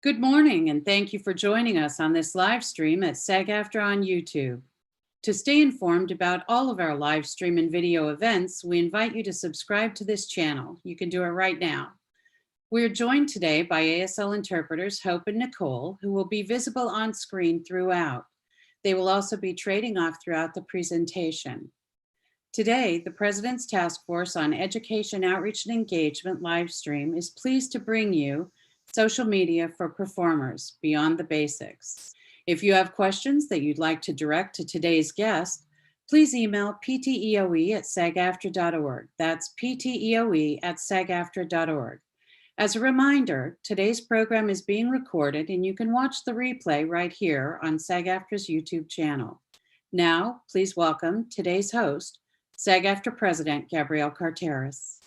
Good morning, and thank you for joining us on this live stream at SAG-AFTRA on YouTube. To stay informed about all of our live stream and video events, we invite you to subscribe to this channel. You can do it right now. We're joined today by ASL interpreters Hope and Nicole, who will be visible on screen throughout. They will also be trading off throughout the presentation. Today, the President's Task Force on Education, Outreach, and Engagement live stream is pleased to bring you Social Media for Performers, Beyond the Basics. If you have questions that you'd like to direct to today's guest, please email PTEOE@SAG-AFTRA.org. That's PTEOE@SAG-AFTRA.org. As a reminder, today's program is being recorded and you can watch the replay right here on SAG-AFTRA's YouTube channel. Now, please welcome today's host, SAG-AFTRA President Gabrielle Carteris.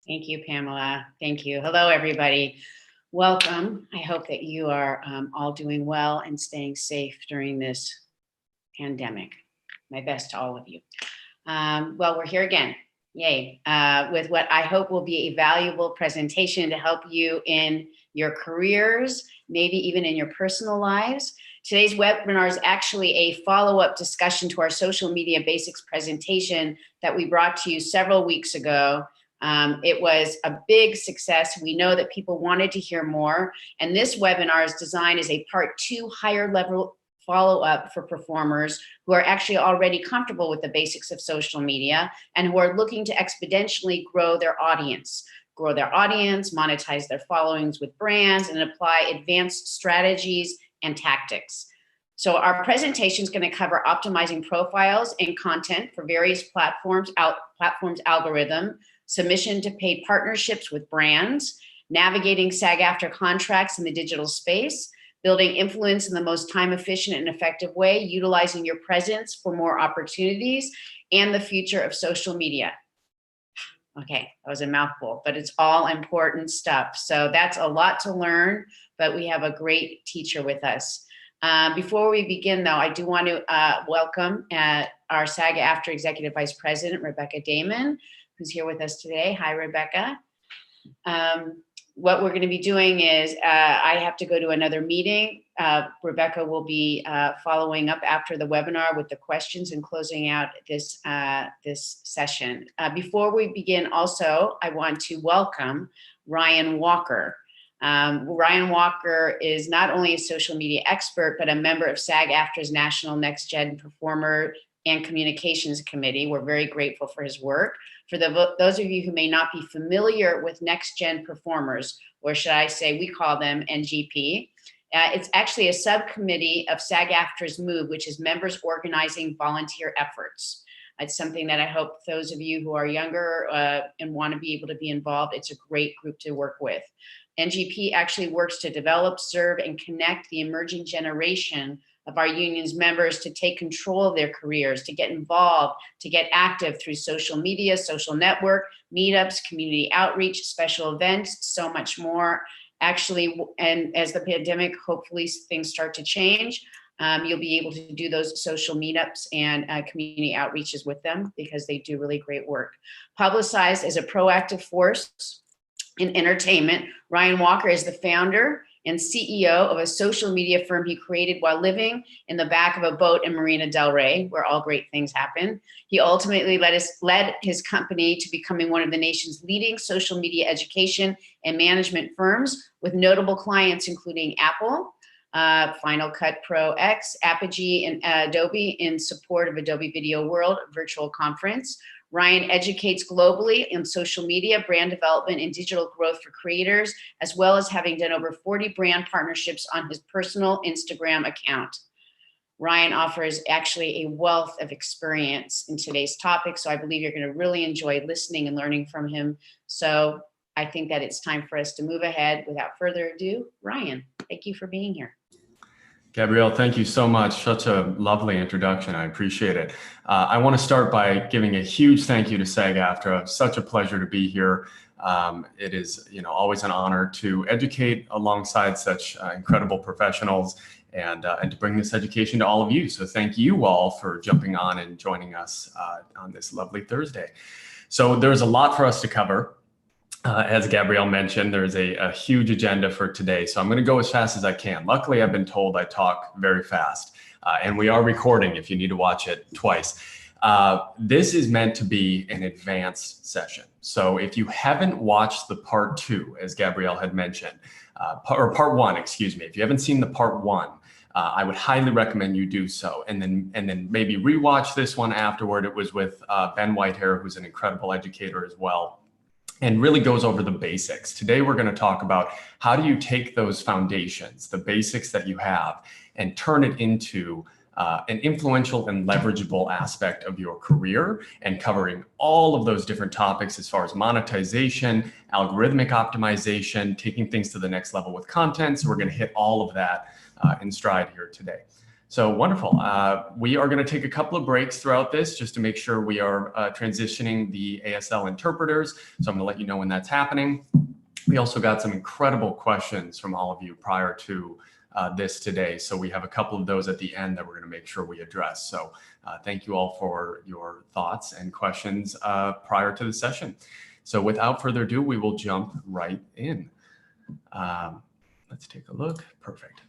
Thank you, Pamela. Thank you. Hello, everybody. Welcome. I hope that you are all doing well and staying safe during this pandemic. My best to all of you. Well, we're here again. Yay. With what I hope will be a valuable presentation to help you in your careers, maybe even in your personal lives. Today's webinar is actually a follow-up discussion to our social media basics presentation that we brought to you several weeks ago. It was a big success. We know that people wanted to hear more. And this webinar is designed as a part 2 higher level follow-up for performers who are actually already comfortable with the basics of social media and who are looking to exponentially grow their audience, monetize their followings with brands, and apply advanced strategies and tactics. So our presentation is going to cover optimizing profiles and content for various platforms algorithm, submission to paid partnerships with brands, navigating SAG-AFTRA contracts in the digital space, building influence in the most time-efficient and effective way, utilizing your presence for more opportunities, and the future of social media. Okay, that was a mouthful, but it's all important stuff. So that's a lot to learn, but we have a great teacher with us. Before we begin, though, I do want to welcome our SAG-AFTRA Executive Vice President, Rebecca Damon, who's here with us today. Hi, Rebecca. What we're going to be doing is I have to go to another meeting. Rebecca will be following up after the webinar with the questions and closing out this, this session. Before we begin, also, I want to welcome Ryan Walker. Ryan Walker is not only a social media expert, but a member of SAG-AFTRA's National Next Gen Performer and Communications Committee. We're very grateful for his work. For those of you who may not be familiar with Next Gen Performers, or should I say we call them NGP, it's actually a subcommittee of SAG-AFTRA's MOVE, which is members organizing volunteer efforts. It's something that I hope those of you who are younger and want to be able to be involved, it's a great group to work with. NGP actually works to develop, serve, and connect the emerging generation of our union's members to take control of their careers, to get involved, to get active through social media, social network, meetups, community outreach, special events, so much more. Actually, and as the pandemic, hopefully things start to change, you'll be able to do those social meetups and community outreaches with them because they do really great work. Publicized as a proactive force in entertainment, Ryan Walker is the founder and CEO of a social media firm he created while living in the back of a boat in Marina del Rey, where all great things happen. He ultimately led his company to becoming one of the nation's leading social media education and management firms, with notable clients including Apple, Final Cut Pro X, Apogee, and Adobe in support of Adobe Video World virtual conference. Ryan educates globally in social media, brand development, and digital growth for creators, as well as having done over 40 brand partnerships on his personal Instagram account. Ryan offers actually a wealth of experience in today's topic, so I believe you're going to really enjoy listening and learning from him. So I think that it's time for us to move ahead. Without further ado, Ryan, thank you for being here. Gabrielle, thank you so much. Such a lovely introduction. I appreciate it. I want to start by giving a huge thank you to SAG-AFTRA. Such a pleasure to be here. It is, always an honor to educate alongside such incredible professionals and to bring this education to all of you. So thank you all for jumping on and joining us on this lovely Thursday. So there's a lot for us to cover. As Gabrielle mentioned, there's a huge agenda for today, so I'm going to go as fast as I can. Luckily, I've been told I talk very fast, and we are recording if you need to watch it twice. This is meant to be an advanced session. So if you haven't watched the part 2, as Gabrielle had mentioned, or part 1, excuse me, if you haven't seen the part 1, I would highly recommend you do so, and then maybe rewatch this one afterward. It was with Ben Whitehair, who's an incredible educator as well, and really goes over the basics. Today, we're going to talk about how do you take those foundations, the basics that you have, and turn it into an influential and leverageable aspect of your career, and covering all of those different topics as far as monetization, algorithmic optimization, taking things to the next level with content. So we're going to hit all of that in stride here today. So wonderful. We are going to take a couple of breaks throughout this just to make sure we are transitioning the ASL interpreters. So I'm going to let you know when that's happening. We also got some incredible questions from all of you prior to this today. So we have a couple of those at the end that we're going to make sure we address. So thank you all for your thoughts and questions prior to the session. So without further ado, we will jump right in. Let's take a look. Perfect.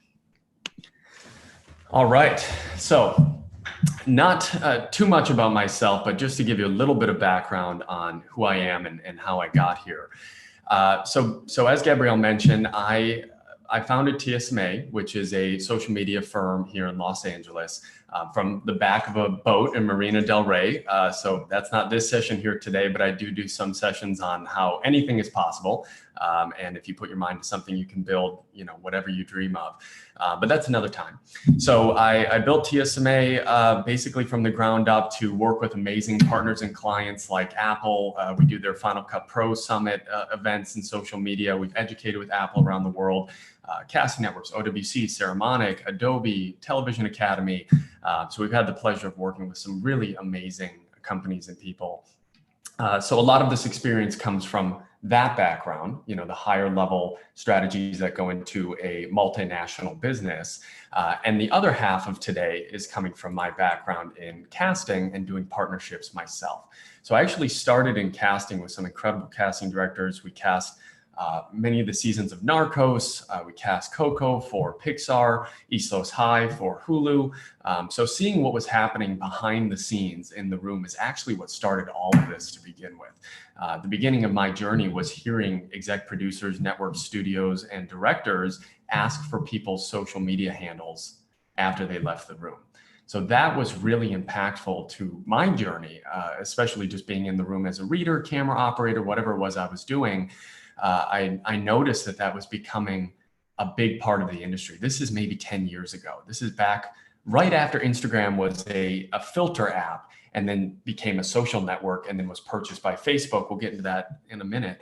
All right, so not too much about myself, but just to give you a little bit of background on who I am and how I got here. So as Gabrielle mentioned, I founded TSMA, which is a social media firm here in Los Angeles, from the back of a boat in Marina del Rey. So that's not this session here today, but I do some sessions on how anything is possible. And if you put your mind to something, you can build, whatever you dream of. But that's another time. So I built TSMA basically from the ground up to work with amazing partners and clients like Apple. We do their Final Cut Pro Summit events and social media. We've educated with Apple around the world. Casting networks, OWC, Ceramonic, Adobe, Television Academy. So we've had the pleasure of working with some really amazing companies and people. So a lot of this experience comes from that background, the higher level strategies that go into a multinational business. And the other half of today is coming from my background in casting and doing partnerships myself. So I actually started in casting with some incredible casting directors. We cast many of the seasons of Narcos. We cast Coco for Pixar, Islos High for Hulu. So seeing what was happening behind the scenes in the room is actually what started all of this to begin with. The beginning of my journey was hearing exec producers, network studios, and directors ask for people's social media handles after they left the room. So that was really impactful to my journey, especially just being in the room as a reader, camera operator, whatever it was I was doing. I noticed that was becoming a big part of the industry. This is maybe 10 years ago. This is back right after Instagram was a filter app and then became a social network and then was purchased by Facebook. We'll get into that in a minute.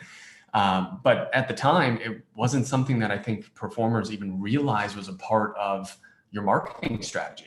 But at the time, it wasn't something that I think performers even realized was a part of your marketing strategy.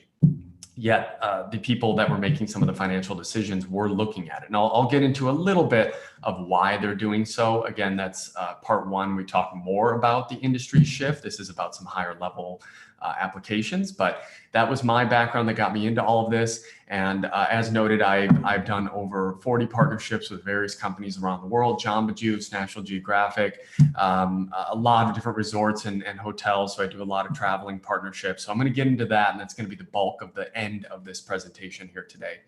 Yet the people that were making some of the financial decisions were looking at it. And I'll get into a little bit of why they're doing so. Again, that's part 1. We talk more about the industry shift. This is about some higher level applications, but that was my background that got me into all of this. And as noted, I've done over 40 partnerships with various companies around the world, Jamba Juice, National Geographic, a lot of different resorts and hotels. So I do a lot of traveling partnerships. So I'm going to get into that. And that's going to be the bulk of the end of this presentation here today,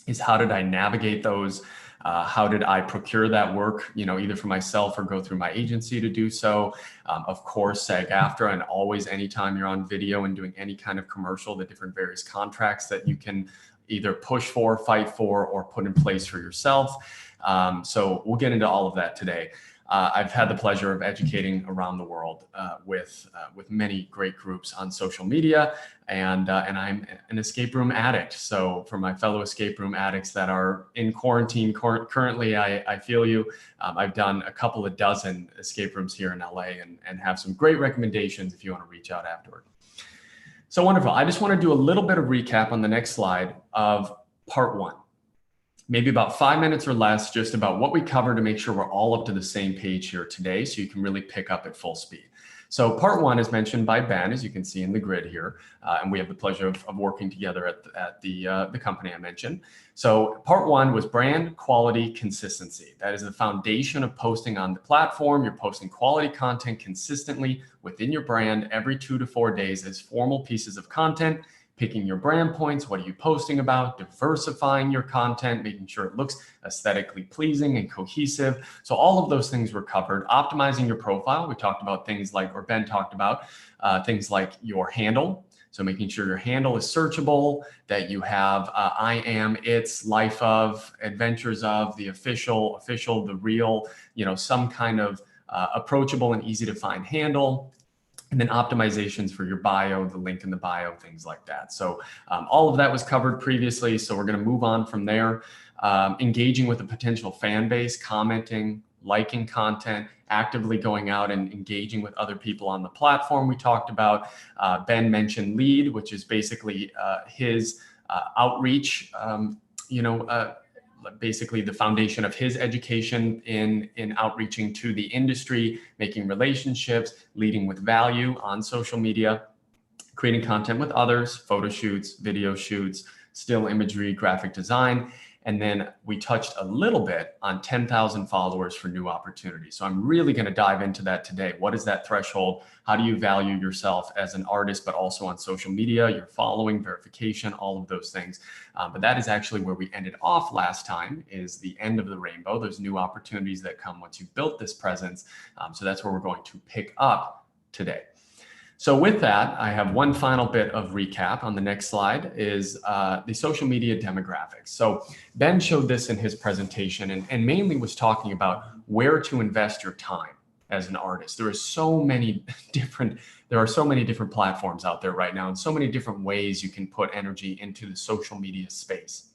is how did I navigate those? How did I procure that work, either for myself or go through my agency to do so? Of course, SAG-AFTRA, and always anytime you're on video and doing any kind of commercial, the different various contracts that you can either push for, fight for, or put in place for yourself. So we'll get into all of that today. I've had the pleasure of educating around the world with many great groups on social media, and I'm an escape room addict. So for my fellow escape room addicts that are in quarantine currently, I feel you. I've done a couple of dozen escape rooms here in LA and have some great recommendations if you want to reach out afterward. So wonderful. I just want to do a little bit of recap on the next slide of part 1. Maybe about 5 minutes or less, just about what we covered to make sure we're all up to the same page here today, so you can really pick up at full speed. So part one is mentioned by Ben, as you can see in the grid here, and we have the pleasure of working together at the company I mentioned. So part one was brand quality consistency. That is the foundation of posting on the platform. You're posting quality content consistently within your brand every 2 to 4 days as formal pieces of content, picking your brand points, what are you posting about, diversifying your content, making sure it looks aesthetically pleasing and cohesive. So all of those things were covered. Optimizing your profile. We talked about things like, or Ben talked about things like your handle. So making sure your handle is searchable, that you have I am, it's, life of, adventures of, the official, the real, some kind of approachable and easy to find handle. And then optimizations for your bio, the link in the bio, things like that. So all of that was covered previously. So we're going to move on from there. Engaging with a potential fan base, commenting, liking content, actively going out and engaging with other people on the platform. We talked about, Ben mentioned lead, which is basically his outreach, basically the foundation of his education in outreaching to the industry, making relationships, leading with value on social media, creating content with others, photo shoots, video shoots, still imagery, graphic design. And then we touched a little bit on 10,000 followers for new opportunities. So I'm really going to dive into that today. What is that threshold? How do you value yourself as an artist, but also on social media, your following, verification, all of those things. But that is actually where we ended off last time, is the end of the rainbow. There's new opportunities that come once you've built this presence. So that's where we're going to pick up today. So with that, I have one final bit of recap on the next slide is the social media demographics. So Ben showed this in his presentation and mainly was talking about where to invest your time as an artist. There are so many different platforms out there right now and so many different ways you can put energy into the social media space.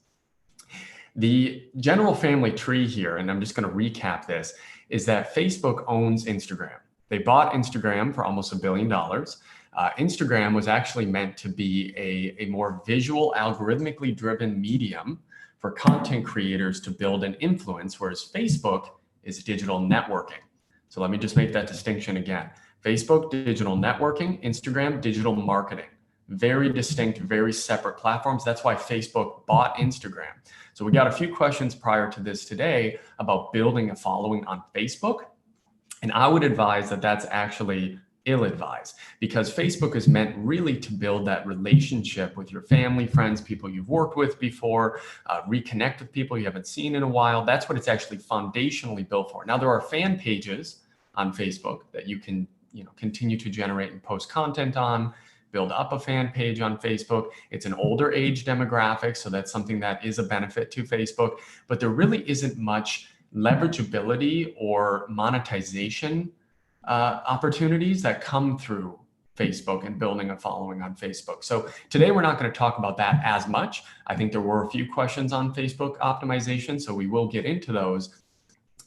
The general family tree here, and I'm just going to recap this, is that Facebook owns Instagram. They bought Instagram for almost $1 billion. Instagram was actually meant to be a more visual, algorithmically driven medium for content creators to build an influence, whereas Facebook is digital networking. So let me just make that distinction again. Facebook, digital networking, Instagram, digital marketing. Very distinct, very separate platforms. That's why Facebook bought Instagram. So we got a few questions prior to this today about building a following on Facebook. And I would advise that that's actually ill-advised, because Facebook is meant really to build that relationship with your family, friends, people you've worked with before, reconnect with people you haven't seen in a while. That's what it's actually foundationally built for. Now, there are fan pages on Facebook that you can continue to generate and post content on, build up a fan page on Facebook. It's an older age demographic, so that's something that is a benefit to Facebook, but there really isn't much leverageability or monetization opportunities that come through Facebook and building a following on Facebook. So today we're not going to talk about that as much. I think there were a few questions on Facebook optimization, so we will get into those.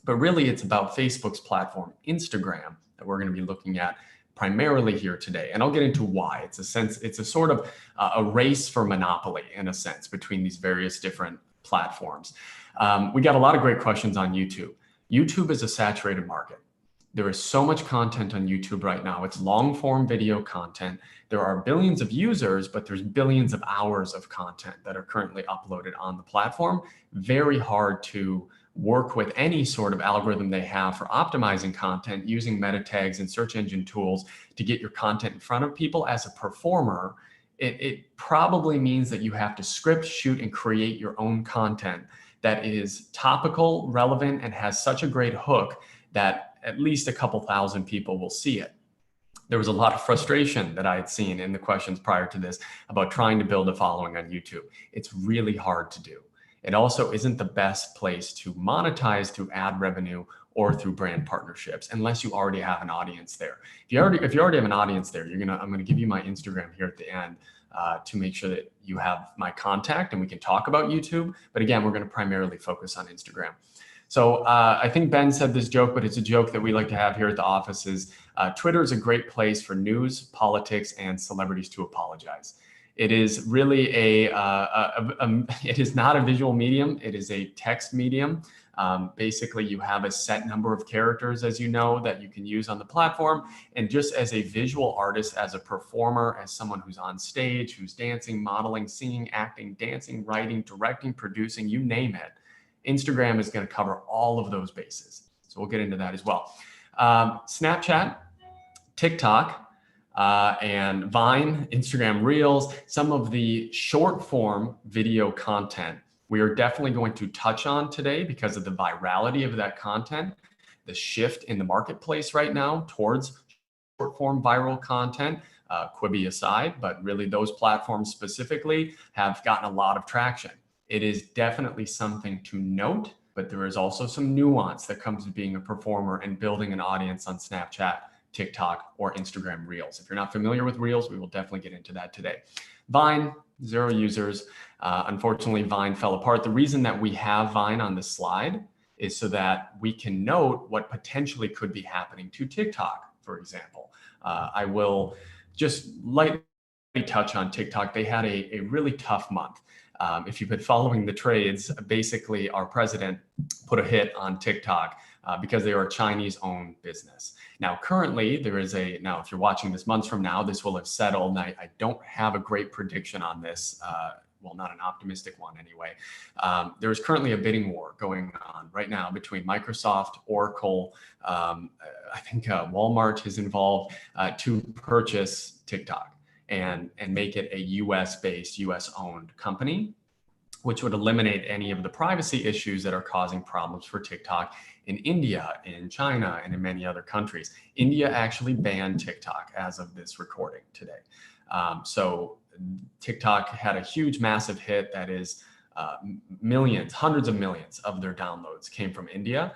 But really it's about Facebook's platform, Instagram, that we're going to be looking at primarily here today. And I'll get into why. It's a sort of a race for monopoly in a sense between these various different platforms. We got a lot of great questions on YouTube. YouTube is a saturated market. There is so much content on YouTube right now. It's long form video content. There are billions of users, but there's billions of hours of content that are currently uploaded on the platform. Very hard to work with any sort of algorithm they have for optimizing content using meta tags and search engine tools to get your content in front of people. As a performer, it probably means that you have to script, shoot, and create your own content that is topical, relevant, and has such a great hook that at least a couple thousand people will see it. There was a lot of frustration that I had seen in the questions prior to this about trying to build a following on YouTube. It's really hard to do. It also isn't the best place to monetize through ad revenue or through brand partnerships, unless you already have an audience there. If you already have an audience there, I'm gonna give you my Instagram here at the end to make sure that you have my contact and we can talk about YouTube. But again, we're gonna primarily focus on Instagram. So I think Ben said this joke, but it's a joke that we like to have here at the office is Twitter is a great place for news, politics, and celebrities to apologize. It is really it is not a visual medium. It is a text medium. Basically, you have a set number of characters, as you know, that you can use on the platform. And just as a visual artist, as a performer, as someone who's on stage, who's dancing, modeling, singing, acting, dancing, writing, directing, producing, you name it, Instagram is going to cover all of those bases. So we'll get into that as well. Snapchat, TikTok, and Vine, Instagram Reels, some of the short form video content we are definitely going to touch on today because of the virality of that content, the shift in the marketplace right now towards short form viral content, Quibi aside, but really those platforms specifically have gotten a lot of traction. It is definitely something to note, but there is also some nuance that comes with being a performer and building an audience on Snapchat, TikTok, or Instagram Reels. If you're not familiar with Reels, we will definitely get into that today. Vine, 0 users. Unfortunately, Vine fell apart. The reason that we have Vine on the slide is so that we can note what potentially could be happening to TikTok, for example. I will just lightly touch on TikTok. They had a really tough month. If you've been following the trades, basically our president put a hit on TikTok because they are a Chinese-owned business. Now, currently, there is now if you're watching this months from now, this will have settled. And I don't have a great prediction on this. Well, not an optimistic one anyway. There is currently a bidding war going on right now between Microsoft, Oracle, I think Walmart is involved to purchase TikTok and make it a US-based, US-owned company, which would eliminate any of the privacy issues that are causing problems for TikTok in India, in China, and in many other countries. India actually banned TikTok as of this recording today. So TikTok had a huge, massive hit that is millions, hundreds of millions of their downloads came from India.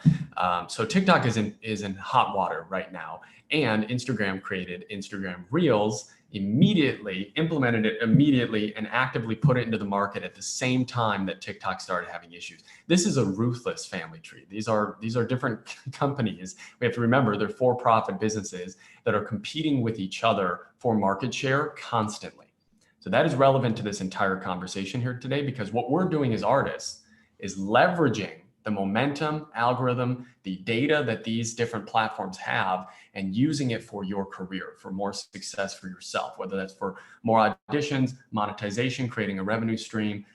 So TikTok is in hot water right now. And Instagram created Instagram Reels, implemented it immediately, and actively put it into the market at the same time that TikTok started having issues. This is a ruthless family tree. These are different companies. We have to remember they're for-profit businesses that are competing with each other for market share constantly. So that is relevant to this entire conversation here today, because what we're doing as artists is leveraging the momentum, algorithm, the data that these different platforms have, and using it for your career, for more success for yourself, whether that's for more auditions, monetization, creating a revenue stream,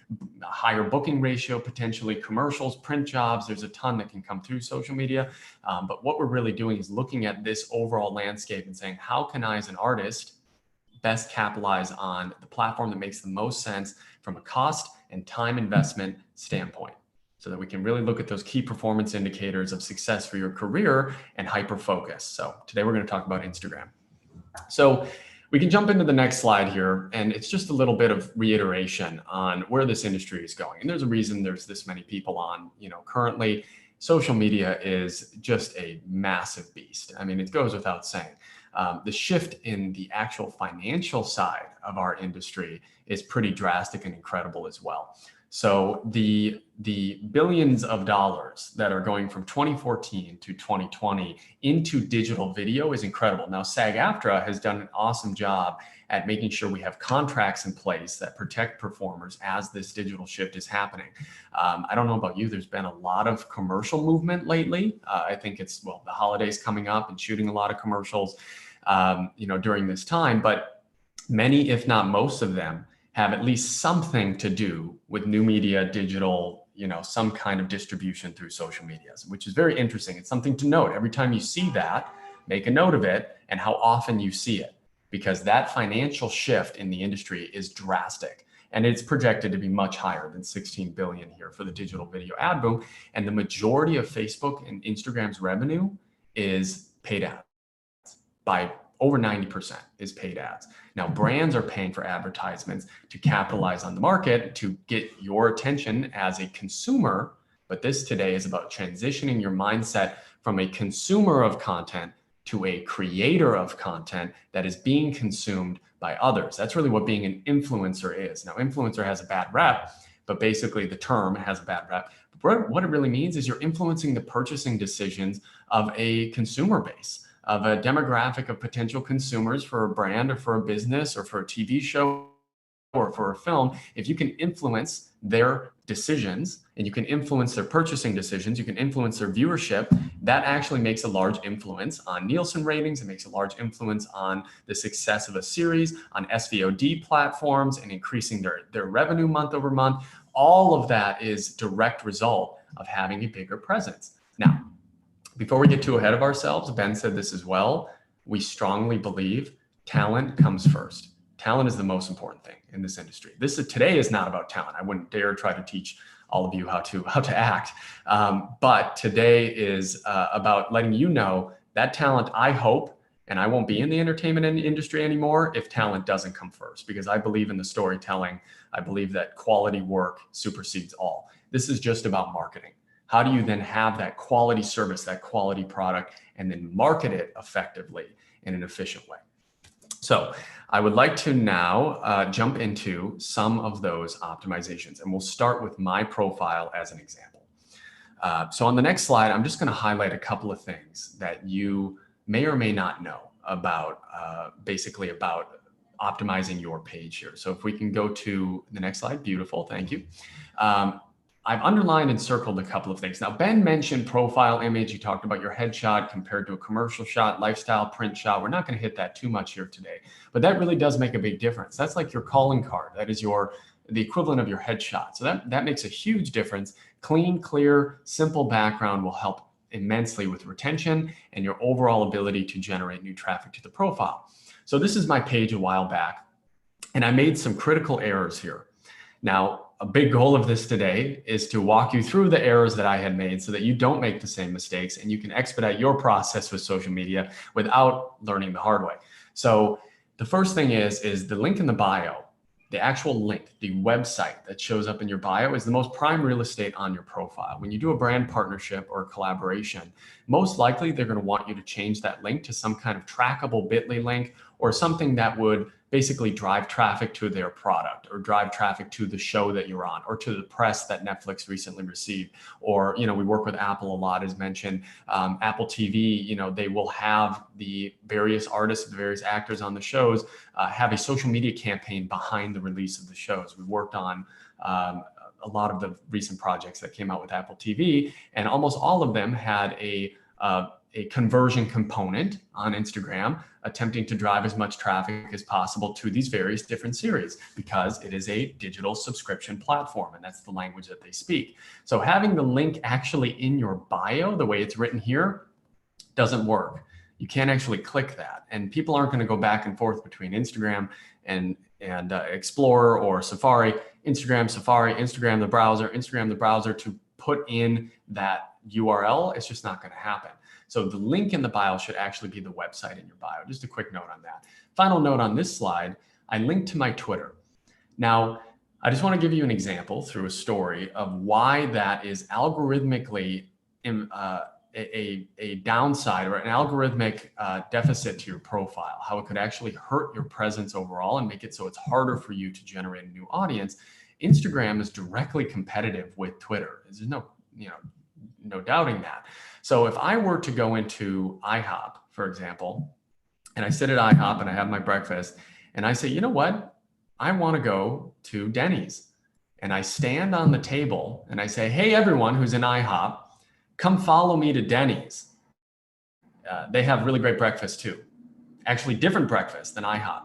a higher booking ratio, potentially commercials, print jobs. There's a ton that can come through social media. But what we're really doing is looking at this overall landscape and saying, how can I, as an artist, best capitalize on the platform that makes the most sense from a cost and time investment standpoint, so that we can really look at those key performance indicators of success for your career and hyper focus. So today we're going to talk about Instagram. So we can jump into the next slide here, and it's just a little bit of reiteration on where this industry is going. And there's a reason there's this many people on, currently social media is just a massive beast. I mean, it goes without saying. The shift in the actual financial side of our industry is pretty drastic and incredible as well. So the billions of dollars that are going from 2014 to 2020 into digital video is incredible. Now, SAG-AFTRA has done an awesome job at making sure we have contracts in place that protect performers as this digital shift is happening. I don't know about you, there's been a lot of commercial movement lately. I think it's, the holidays coming up and shooting a lot of commercials, during this time, but many, if not most of them, have at least something to do with new media, digital, some kind of distribution through social media, which is very interesting. It's something to note. Every time you see that, make a note of it and how often you see it, because that financial shift in the industry is drastic. And it's projected to be much higher than 16 billion here for the digital video ad boom. And the majority of Facebook and Instagram's revenue is paid ads. By over 90% is paid ads. Now, brands are paying for advertisements to capitalize on the market, to get your attention as a consumer. But this today is about transitioning your mindset from a consumer of content to a creator of content that is being consumed by others. That's really what being an influencer is. Now, influencer has a bad rep, but basically the term has a bad rep. But what it really means is you're influencing the purchasing decisions of a consumer base, of a demographic of potential consumers for a brand or for a business or for a TV show or for a film, if you can influence their decisions and you can influence their purchasing decisions, you can influence their viewership, that actually makes a large influence on Nielsen ratings. It makes a large influence on the success of a series, on SVOD platforms, and increasing their revenue month over month. All of that is direct result of having a bigger presence. Now, before we get too ahead of ourselves, Ben said this as well, we strongly believe talent comes first. Talent is the most important thing in this industry. Today is not about talent. I wouldn't dare try to teach all of you how to act. But today is about letting you know that talent, I hope, and I won't be in the entertainment industry anymore if talent doesn't come first, because I believe in the storytelling. I believe that quality work supersedes all. This is just about marketing. How do you then have that quality service, that quality product, and then market it effectively in an efficient way? So I would like to now jump into some of those optimizations, and we'll start with my profile as an example. So on the next slide, I'm just going to highlight a couple of things that you may or may not know about, basically about optimizing your page here. So if we can go to the next slide, beautiful, thank you. I've underlined and circled a couple of things. Now, Ben mentioned profile image. You talked about your headshot compared to a commercial shot, lifestyle print shot. We're not going to hit that too much here today, but that really does make a big difference. That's like your calling card. That is the equivalent of your headshot. So that makes a huge difference. Clean, clear, simple background will help immensely with retention and your overall ability to generate new traffic to the profile. So this is my page a while back, and I made some critical errors here. Now, a big goal of this today is to walk you through the errors that I had made so that you don't make the same mistakes and you can expedite your process with social media without learning the hard way. So the first thing is the link in the bio, the actual link, the website that shows up in your bio is the most prime real estate on your profile. When you do a brand partnership or collaboration, most likely they're going to want you to change that link to some kind of trackable bit.ly link or something that would basically drive traffic to their product or drive traffic to the show that you're on or to the press that Netflix recently received. Or, we work with Apple a lot, as mentioned. Apple TV, they will have the various artists, the various actors on the shows have a social media campaign behind the release of the shows. We worked on a lot of the recent projects that came out with Apple TV, and almost all of them had a conversion component on Instagram, attempting to drive as much traffic as possible to these various different series because it is a digital subscription platform and that's the language that they speak. So having the link actually in your bio, the way it's written here, doesn't work. You can't actually click that, and people aren't going to go back and forth between Instagram and Explorer or Safari, Instagram, the browser to put in that URL. It's just not going to happen. So the link in the bio should actually be the website in your bio. Just a quick note on that. Final note on this slide, I linked to my Twitter. Now, I just want to give you an example through a story of why that is algorithmically a downside or an algorithmic deficit to your profile, how it could actually hurt your presence overall and make it so it's harder for you to generate a new audience. Instagram is directly competitive with Twitter. There's no doubting that. So if I were to go into IHOP, for example, and I sit at IHOP and I have my breakfast and I say, you know what? I want to go to Denny's. And I stand on the table and I say, hey, everyone who's in IHOP, come follow me to Denny's. They have really great breakfast too. Actually, different breakfast than IHOP.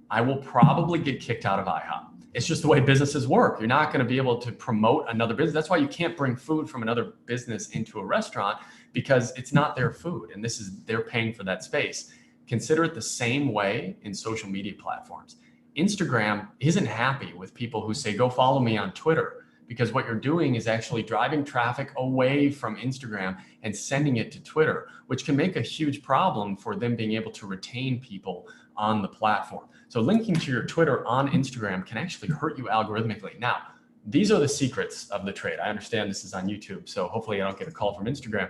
I will probably get kicked out of IHOP. It's just the way businesses work. You're not going to be able to promote another business. That's why you can't bring food from another business into a restaurant, because it's not their food and they're paying for that space. Consider it the same way in social media platforms. Instagram isn't happy with people who say, go follow me on Twitter, because what you're doing is actually driving traffic away from Instagram and sending it to Twitter, which can make a huge problem for them being able to retain people on the platform. So linking to your Twitter on Instagram can actually hurt you algorithmically. Now, these are the secrets of the trade. I understand this is on YouTube, so hopefully I don't get a call from Instagram.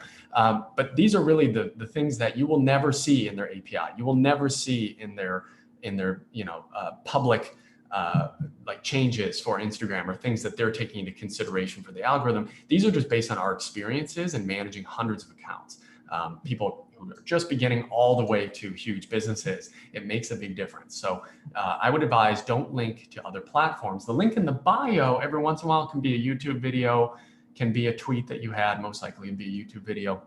But these are really the things that you will never see in their API. You will never see in their public like changes for Instagram or things that they're taking into consideration for the algorithm. These are just based on our experiences and managing hundreds of accounts. People who are just beginning all the way to huge businesses, it makes a big difference. So I would advise don't link to other platforms. The link in the bio every once in a while can be a YouTube video, can be a tweet that you had, most likely it'd be a YouTube video.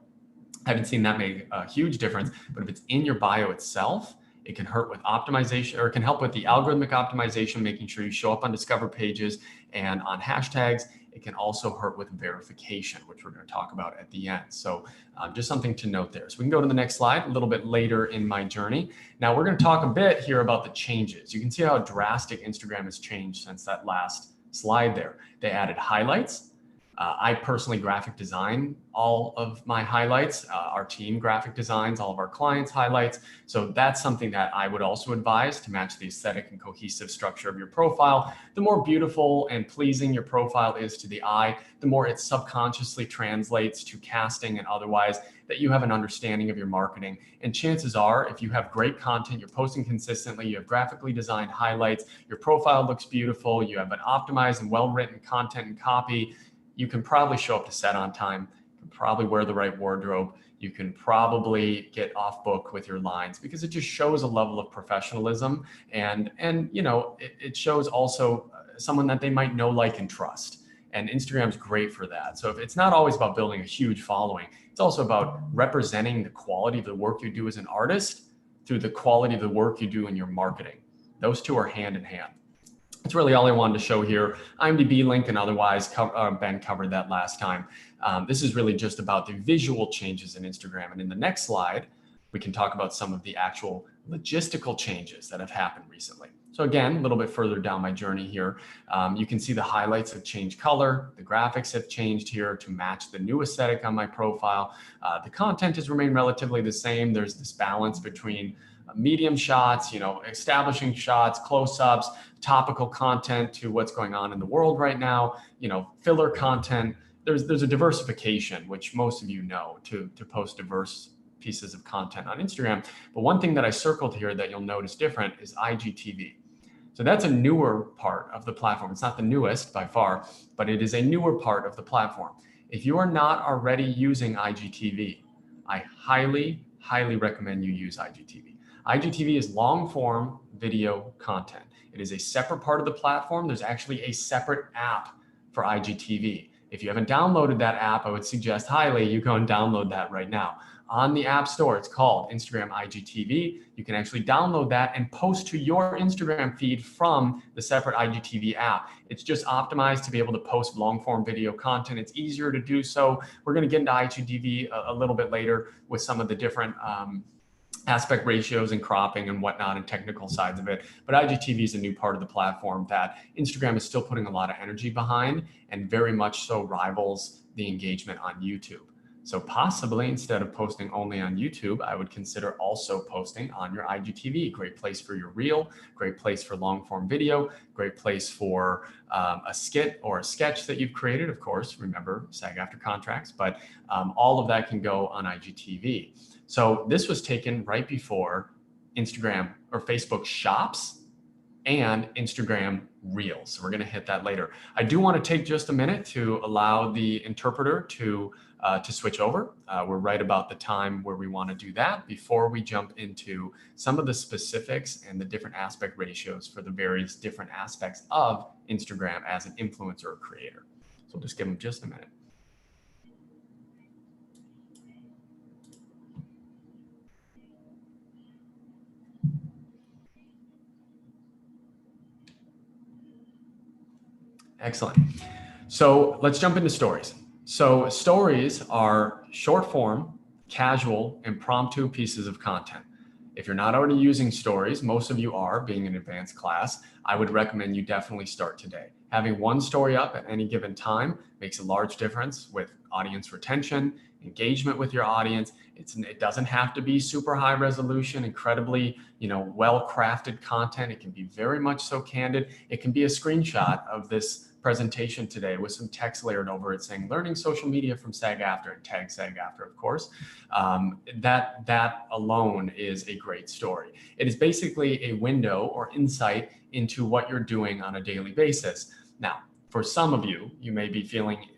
I haven't seen that make a huge difference, but if it's in your bio itself, it can hurt with optimization, or it can help with the algorithmic optimization, making sure you show up on discover pages and on hashtags. It can also hurt with verification, which we're going to talk about at the end. So just something to note there. So we can go to the next slide a little bit later in my journey. Now we're going to talk a bit here about the changes. You can see how drastic Instagram has changed since that last slide there. They added highlights. I personally graphic design all of my highlights. Our team graphic designs all of our clients' highlights. So that's something that I would also advise to match the aesthetic and cohesive structure of your profile. The more beautiful and pleasing your profile is to the eye, the more it subconsciously translates to casting and otherwise, that you have an understanding of your marketing. And chances are, if you have great content, you're posting consistently, you have graphically designed highlights, your profile looks beautiful, you have an optimized and well-written content and copy, you can probably show up to set on time, you can probably wear the right wardrobe, you can probably get off book with your lines, because it just shows a level of professionalism, and you know, it shows also someone that they might know, like, and trust. And Instagram's great for that. So if it's not always about building a huge following, it's also about representing the quality of the work you do as an artist through the quality of the work you do in your marketing. Those two are hand in hand. That's really all I wanted to show here. IMDb link and otherwise, Ben covered that last time. This is really just about the visual changes in Instagram. And in the next slide, we can talk about some of the actual logistical changes that have happened recently. So again, a little bit further down my journey here, you can see the highlights have changed color. The graphics have changed here to match the new aesthetic on my profile. The content has remained relatively the same. There's this balance between medium shots, you know, establishing shots, close-ups, topical content to what's going on in the world right now, you know, filler content. There's a diversification, which most of you know, to post diverse pieces of content on Instagram. But one thing that I circled here that you'll notice different is IGTV. So that's a newer part of the platform. It's not the newest by far, but it is a newer part of the platform. If you are not already using IGTV, I highly, highly recommend you use IGTV. IGTV is long form video content. It is a separate part of the platform. There's actually a separate app for IGTV. If you haven't downloaded that app, I would suggest highly you go and download that right now. On the App Store, it's called Instagram IGTV. You can actually download that and post to your Instagram feed from the separate IGTV app. It's just optimized to be able to post long form video content. It's easier to do so. We're going to get into IGTV a little bit later with some of the different aspect ratios and cropping and whatnot and technical sides of it. But IGTV is a new part of the platform that Instagram is still putting a lot of energy behind, and very much so rivals the engagement on YouTube. So possibly instead of posting only on YouTube, I would consider also posting on your IGTV. Great place for your reel, great place for long form video, great place for a skit or a sketch that you've created. Of course, remember SAG-AFTRA contracts, but all of that can go on IGTV. So this was taken right before Instagram or Facebook Shops and Instagram Reels. So we're going to hit that later. I do want to take just a minute to allow the interpreter to switch over. We're right about the time where we want to do that before we jump into some of the specifics and the different aspect ratios for the various different aspects of Instagram as an influencer or creator. So we'll just give them just a minute. Excellent. So let's jump into stories. So stories are short form, casual, impromptu pieces of content. If you're not already using stories, most of you are, being an advanced class, I would recommend you definitely start today. Having one story up at any given time makes a large difference with audience retention, engagement with your audience. It doesn't have to be super high resolution, incredibly, well-crafted content. It can be very much so candid. It can be a screenshot of this presentation today with some text layered over it saying learning social media from SAG-AFTRA, and tag SAG-AFTRA, of course. That alone is a great story. It is basically a window or insight into what you're doing on a daily basis. Now, For some of you, you may be feeling,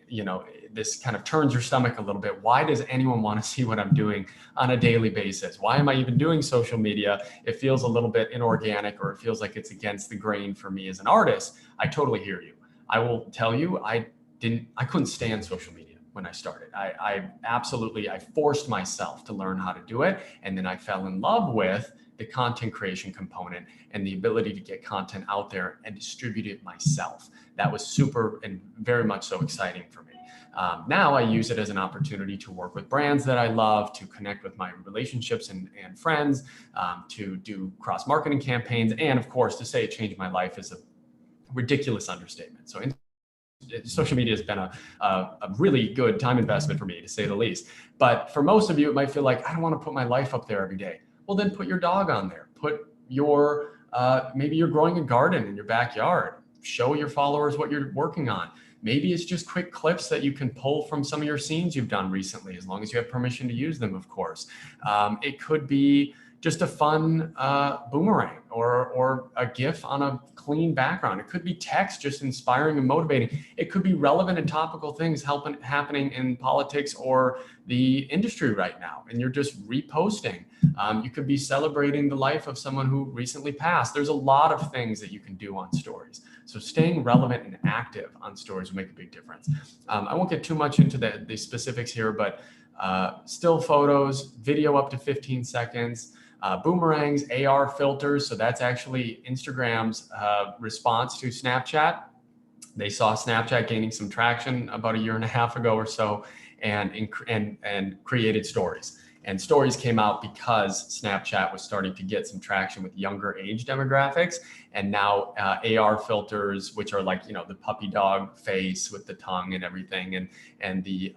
this kind of turns your stomach a little bit. Why does anyone want to see what I'm doing on a daily basis? Why am I even doing social media? It feels a little bit inorganic, or it feels like it's against the grain for me as an artist. I totally hear you. I will tell you, I couldn't stand social media when I started. I forced myself to learn how to do it. And then I fell in love with the content creation component and the ability to get content out there and distribute it myself. That was super and very much so exciting for me. Now I use it as an opportunity to work with brands that I love, to connect with my relationships and friends, to do cross-marketing campaigns, and of course, to say it changed my life is a ridiculous understatement. So social media has been a really good time investment for me, to say the least. But for most of you, it might feel like, I don't want to put my life up there every day. Well, then put your dog on there. Put your, maybe you're growing a garden in your backyard. Show your followers what you're working on. Maybe it's just quick clips that you can pull from some of your scenes you've done recently, as long as you have permission to use them, of course. It could be just a fun boomerang or a GIF on a clean background. It could be text, just inspiring and motivating. It could be relevant and topical things happening in politics or the industry right now, and you're just reposting. You could be celebrating the life of someone who recently passed. There's a lot of things that you can do on stories. So staying relevant and active on stories will make a big difference. I won't get too much into the specifics here, but still photos, video up to 15 seconds, boomerangs, AR filters. So that's actually Instagram's response to Snapchat. They saw Snapchat gaining some traction about a year and a half ago or so, and created stories. And stories came out because Snapchat was starting to get some traction with younger age demographics. And now AR filters, which are like, the puppy dog face with the tongue and everything, and the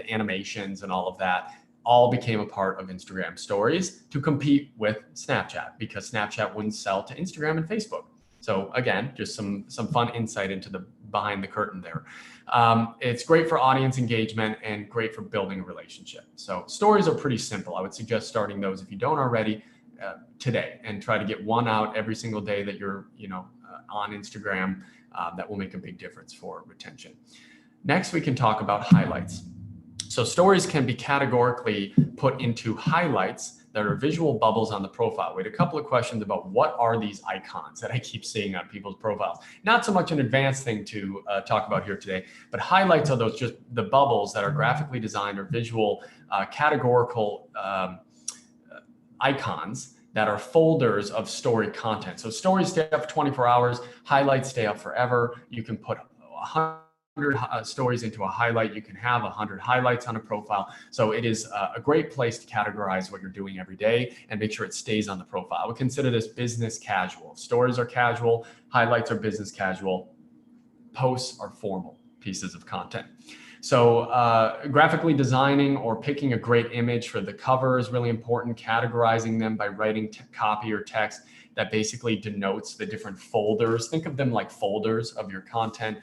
animations and all of that, all became a part of Instagram stories to compete with Snapchat, because Snapchat wouldn't sell to Instagram and Facebook. So again, just some fun insight into the behind the curtain there. It's great for audience engagement and great for building a relationship. So stories are pretty simple. I would suggest starting those if you don't already today, and try to get one out every single day that you're on Instagram. That will make a big difference for retention. Next, we can talk about highlights. So stories can be categorically put into highlights that are visual bubbles on the profile. We had a couple of questions about what are these icons that I keep seeing on people's profiles. Not so much an advanced thing to talk about here today, but highlights are those just the bubbles that are graphically designed or visual categorical icons that are folders of story content. So stories stay up for 24 hours, highlights stay up forever. You can put 100 stories into a highlight. You can have 100 highlights on a profile. So it is a great place to categorize what you're doing every day and make sure it stays on the profile. I would consider this business casual. Stories are casual, highlights are business casual, posts are formal pieces of content. So graphically designing or picking a great image for the cover is really important. Categorizing them by writing copy or text that basically denotes the different folders. Think of them like folders of your content.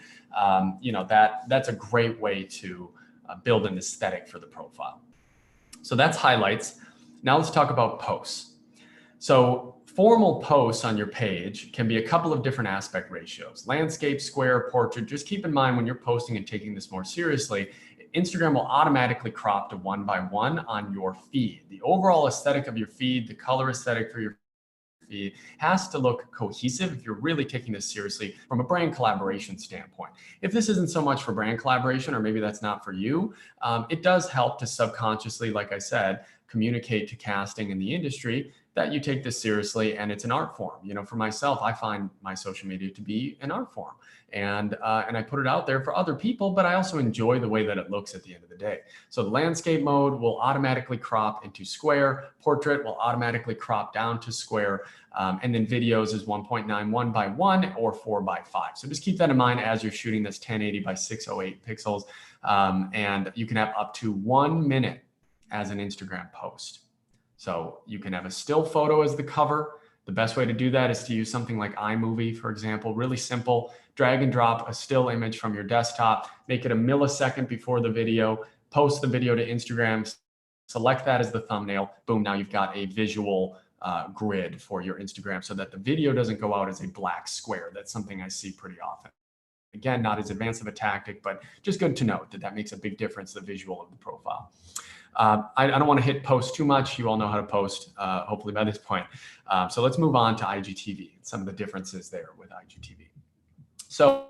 That's a great way to build an aesthetic for the profile. So that's highlights. Now let's talk about posts. So formal posts on your page can be a couple of different aspect ratios: landscape, square, portrait. Just keep in mind when you're posting and taking this more seriously, Instagram will automatically crop to 1:1 on your feed. The overall aesthetic of your feed, the color aesthetic for your feed has to look cohesive if you're really taking this seriously from a brand collaboration standpoint. If this isn't so much for brand collaboration, or maybe that's not for you, it does help to subconsciously, like I said, communicate to casting in the industry that you take this seriously and it's an art form. For myself, I find my social media to be an art form, and I put it out there for other people, but I also enjoy the way that it looks at the end of the day. So the landscape mode will automatically crop into square, portrait will automatically crop down to square, and then videos is 1.91:1 or 4:5. So just keep that in mind as you're shooting this 1080 by 608 pixels, and you can have up to 1 minute as an Instagram post. So you can have a still photo as the cover. The best way to do that is to use something like iMovie, for example. Really simple. Drag and drop a still image from your desktop, make it a millisecond before the video, post the video to Instagram, select that as the thumbnail. Boom, now you've got a visual grid for your Instagram so that the video doesn't go out as a black square. That's something I see pretty often. Again, not as advanced of a tactic, but just good to note that that makes a big difference, the visual of the profile. I don't want to hit post too much. You all know how to post, hopefully by this point. So let's move on to IGTV, some of the differences there with IGTV. So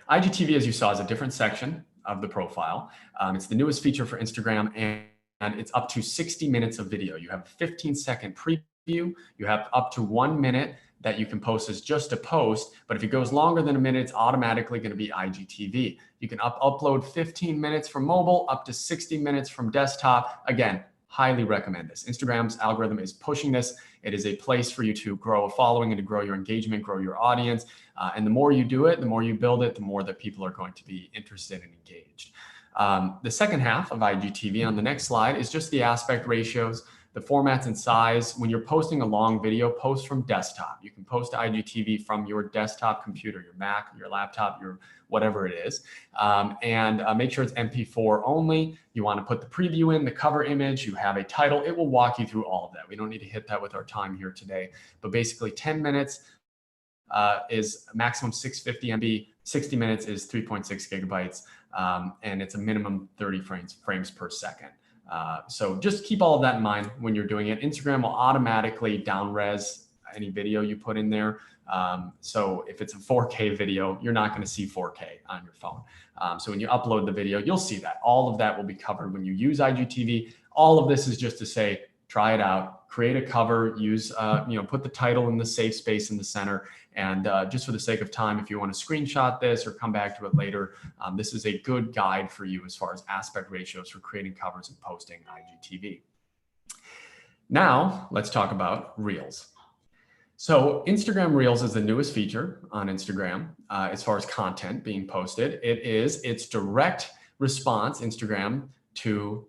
IGTV, as you saw, is a different section of the profile. It's the newest feature for Instagram, and it's up to 60 minutes of video. You have a 15-second preview. You have up to 1 minute that you can post as just a post, but if it goes longer than a minute, it's automatically going to be IGTV. You can upload 15 minutes from mobile, up to 60 minutes from desktop. Again, highly recommend this. Instagram's algorithm is pushing this. It is a place for you to grow a following and to grow your engagement, grow your audience. And the more you do it, the more you build it, the more that people are going to be interested and engaged. The second half of IGTV on the next slide is just the aspect ratios, the formats and size. When you're posting a long video, post from desktop. You can post to IGTV from your desktop computer, your Mac, your laptop, your whatever it is. Make sure it's MP4 only. You want to put the preview in, the cover image, you have a title. It will walk you through all of that. We don't need to hit that with our time here today, but basically 10 minutes is maximum 650 MB, 60 minutes is 3.6 gigabytes, and it's a minimum 30 frames per second. So just keep all of that in mind when you're doing it. Instagram will automatically down-res any video you put in there. So if it's a 4K video, you're not going to see 4K on your phone. So when you upload the video, you'll see that. All of that will be covered when you use IGTV. All of this is just to say, try it out, create a cover, use, put the title in the safe space in the center. And just for the sake of time, if you want to screenshot this or come back to it later, this is a good guide for you as far as aspect ratios for creating covers and posting IGTV. Now, let's talk about Reels. So Instagram Reels is the newest feature on Instagram as far as content being posted. It's direct response, Instagram, to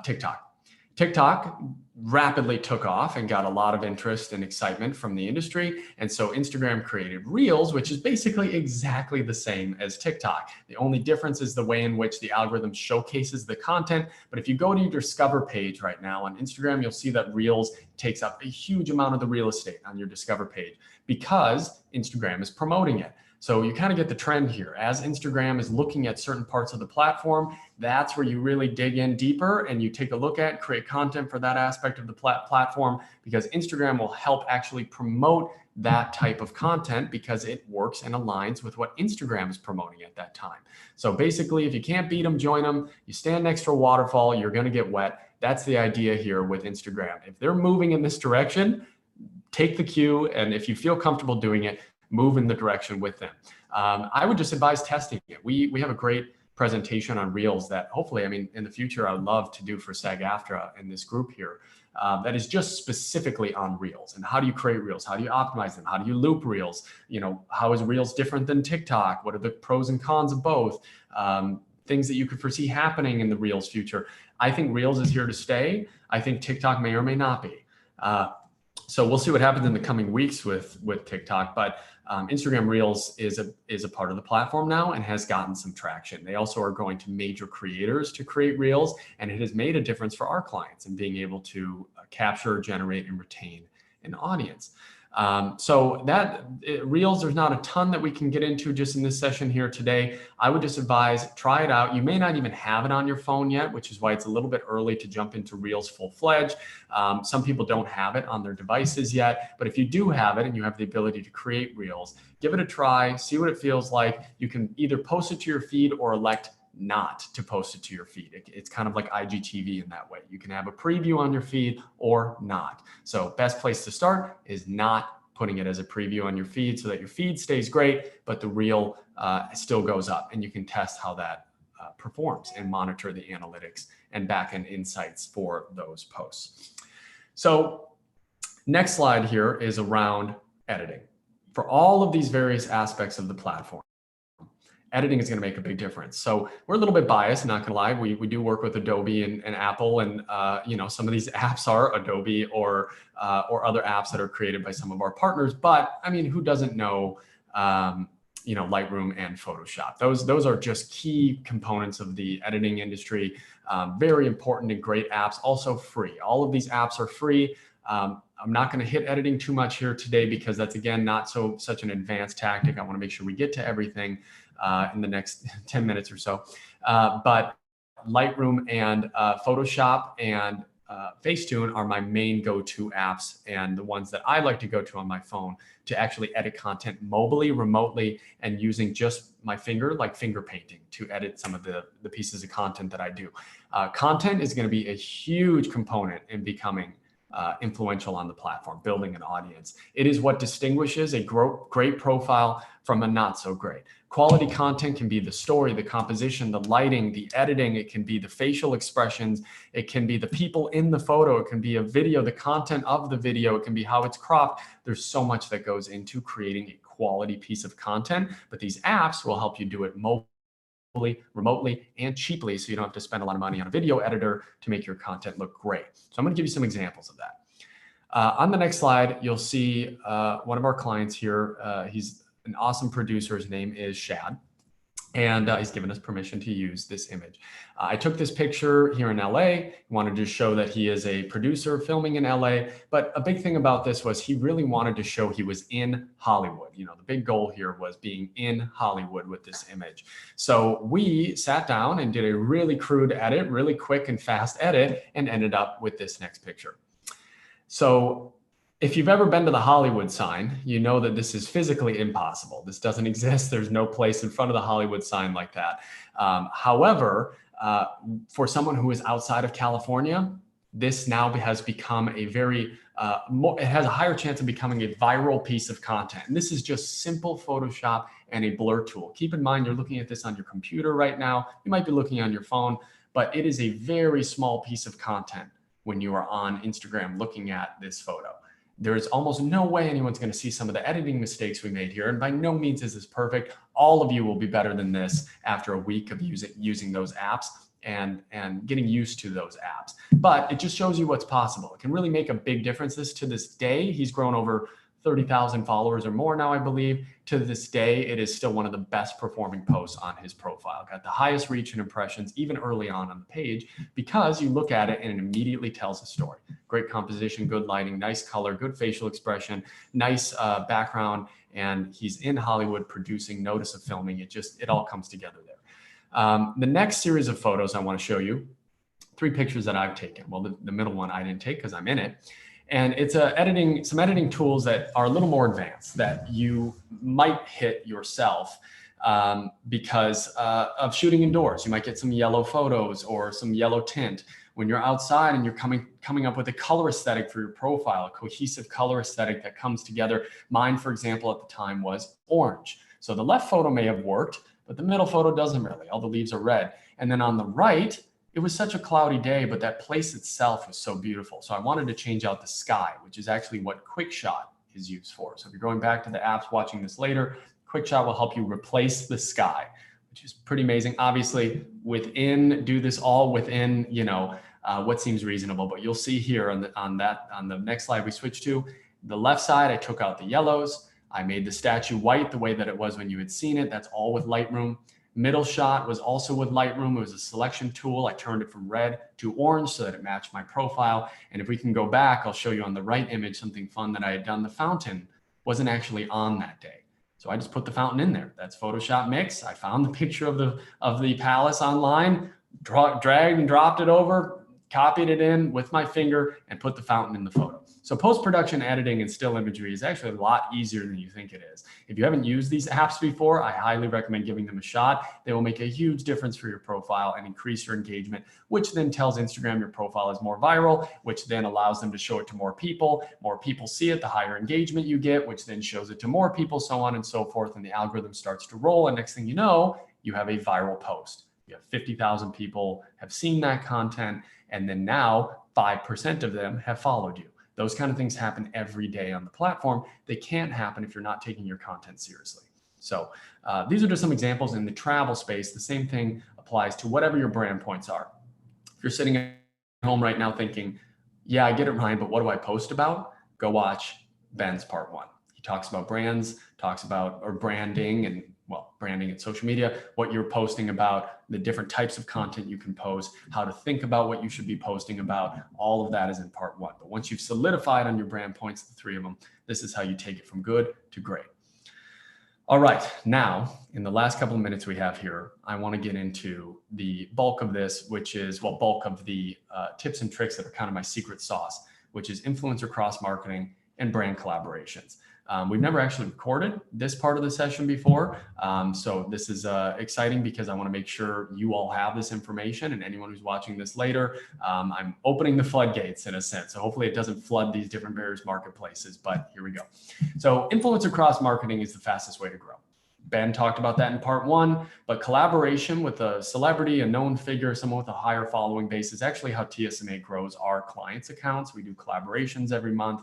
TikTok. TikTok rapidly took off and got a lot of interest and excitement from the industry. And so Instagram created Reels, which is basically exactly the same as TikTok. The only difference is the way in which the algorithm showcases the content. But if you go to your Discover page right now on Instagram, you'll see that Reels takes up a huge amount of the real estate on your Discover page because Instagram is promoting it. So you kind of get the trend here. As Instagram is looking at certain parts of the platform, that's where you really dig in deeper and you take a look at, create content for that aspect of the platform, because Instagram will help actually promote that type of content because it works and aligns with what Instagram is promoting at that time. So basically, if you can't beat them, join them. You stand next to a waterfall, you're going to get wet. That's the idea here with Instagram. If they're moving in this direction, take the cue. And if you feel comfortable doing it, move in the direction with them. I would just advise testing it. We have a great presentation on Reels that hopefully, in the future, I'd love to do for SAG-AFTRA in this group here. That is just specifically on Reels and how do you create Reels? How do you optimize them? How do you loop Reels? How is Reels different than TikTok? What are the pros and cons of both? Things that you could foresee happening in the Reels future. I think Reels is here to stay. I think TikTok may or may not be. So we'll see what happens in the coming weeks with TikTok, but Instagram Reels is a part of the platform now and has gotten some traction. They also are going to major creators to create Reels, and it has made a difference for our clients in being able to capture, generate, and retain an audience. Reels, there's not a ton that we can get into just in this session here today. I would just advise, try it out. You may not even have it on your phone yet, which is why it's a little bit early to jump into Reels full-fledged. Some people don't have it on their devices yet, but if you do have it and you have the ability to create Reels, give it a try, see what it feels like. You can either post it to your feed or elect not to post it to your feed. It's kind of like IGTV in that way. You can have a preview on your feed or not. So best place to start is not putting it as a preview on your feed so that your feed stays great, but the reel still goes up and you can test how that performs and monitor the analytics and backend insights for those posts. So next slide here is around editing. For all of these various aspects of the platform, editing is going to make a big difference. So we're a little bit biased, not gonna lie. We do work with Adobe and Apple, and some of these apps are Adobe or other apps that are created by some of our partners. But who doesn't know Lightroom and Photoshop? Those are just key components of the editing industry. Very important and great apps, also free. All of these apps are free. I'm not going to hit editing too much here today because that's, again, not such an advanced tactic. I want to make sure we get to everything in the next 10 minutes or so. But Lightroom and Photoshop and Facetune are my main go-to apps, and the ones that I like to go to on my phone to actually edit content mobilely, remotely, and using just my finger, like finger painting, to edit some of the pieces of content that I do. Content is going to be a huge component in becoming influential on the platform, building an audience. It is what distinguishes a great profile from a not so great. Quality content can be the story, the composition, the lighting, the editing. It can be the facial expressions. It can be the people in the photo. It can be a video, the content of the video. It can be how it's cropped. There's so much that goes into creating a quality piece of content, but these apps will help you do it remotely, and cheaply, so you don't have to spend a lot of money on a video editor to make your content look great. So I'm going to give you some examples of that. On the next slide, you'll see one of our clients here. He's an awesome producer. His name is Shad, and he's given us permission to use this image. I took this picture here in LA. Wanted to show that he is a producer filming in LA, but a big thing about this was he really wanted to show he was in Hollywood. You know, the big goal here was being in Hollywood with this image. So we sat down and did a really crude edit, really quick and fast edit, and ended up with this next picture. So if you've ever been to the Hollywood sign, you know that this is physically impossible. This doesn't exist. There's no place in front of the Hollywood sign like that. However, for someone who is outside of California, this now has become a very, it has a higher chance of becoming a viral piece of content. And this is just simple Photoshop and a blur tool. Keep in mind, you're looking at this on your computer right now. You might be looking on your phone, but it is a very small piece of content when you are on Instagram looking at this photo. There's almost no way anyone's going to see some of the editing mistakes we made here. And by no means is this perfect. All of you will be better than this after a week of using those apps and getting used to those apps. But it just shows you what's possible. It can really make a big difference. To this day, he's grown over 30,000 followers or more now, I believe. To this day, it is still one of the best performing posts on his profile. Got the highest reach and impressions even early on the page, because you look at it and it immediately tells a story. Great composition, good lighting, nice color, good facial expression, nice background, and he's in Hollywood producing, notice of filming. It all comes together there. The next series of photos I want to show you, 3 pictures that I've taken. Well, the middle one I didn't take because I'm in it. And it's some editing tools that are a little more advanced that you might hit yourself because of shooting indoors. You might get some yellow photos or some yellow tint. When you're outside and you're coming up with a color aesthetic for your profile, a cohesive color aesthetic that comes together. Mine, for example, at the time was orange. So the left photo may have worked, but the middle photo doesn't really. All the leaves are red. And then on the right, it was such a cloudy day, but that place itself was so beautiful. So I wanted to change out the sky, which is actually what Quick Shot is used for. So if you're going back to the apps watching this later, Quick Shot will help you replace the sky, which is pretty amazing. Obviously, do this all within, what seems reasonable. But you'll see here on the next slide we switch to, the left side, I took out the yellows. I made the statue white the way that it was when you had seen it. That's all with Lightroom. Middle shot was also with Lightroom. It was a selection tool. I turned it from red to orange so that it matched my profile. And if we can go back, I'll show you on the right image something fun that I had done. The fountain wasn't actually on that day. So I just put the fountain in there. That's Photoshop Mix. I found the picture of the palace online, dragged and dropped it over, copied it in with my finger, and put the fountain in the photo. So post-production editing and still imagery is actually a lot easier than you think it is. If you haven't used these apps before, I highly recommend giving them a shot. They will make a huge difference for your profile and increase your engagement, which then tells Instagram your profile is more viral, which then allows them to show it to more people. More people see it, the higher engagement you get, which then shows it to more people, so on and so forth. And the algorithm starts to roll. And next thing you know, you have a viral post. You have 50,000 people have seen that content. And then now 5% of them have followed you. Those kind of things happen every day on the platform. They can't happen if you're not taking your content seriously. So these are just some examples in the travel space. The same thing applies to whatever your brand points are. If you're sitting at home right now thinking, yeah, I get it, Ryan, but what do I post about? Go watch Ben's part 1. He talks about brands, branding and, well, branding and social media, what you're posting about, the different types of content you can post, how to think about what you should be posting about. All of that is in part 1. But once you've solidified on your brand points, the 3 of them, this is how you take it from good to great. All right, now in the last couple of minutes we have here, I want to get into the bulk of this, which is, well, bulk of the tips and tricks that are kind of my secret sauce, which is influencer cross-marketing and brand collaborations. We've never actually recorded this part of the session before. So this is exciting because I want to make sure you all have this information, and anyone who's watching this later, I'm opening the floodgates in a sense. So hopefully it doesn't flood these different various marketplaces, but here we go. So influencer cross marketing is the fastest way to grow. Ben talked about that in part 1, but collaboration with a celebrity, a known figure, someone with a higher following base is actually how TSMA grows our clients' accounts. We do collaborations every month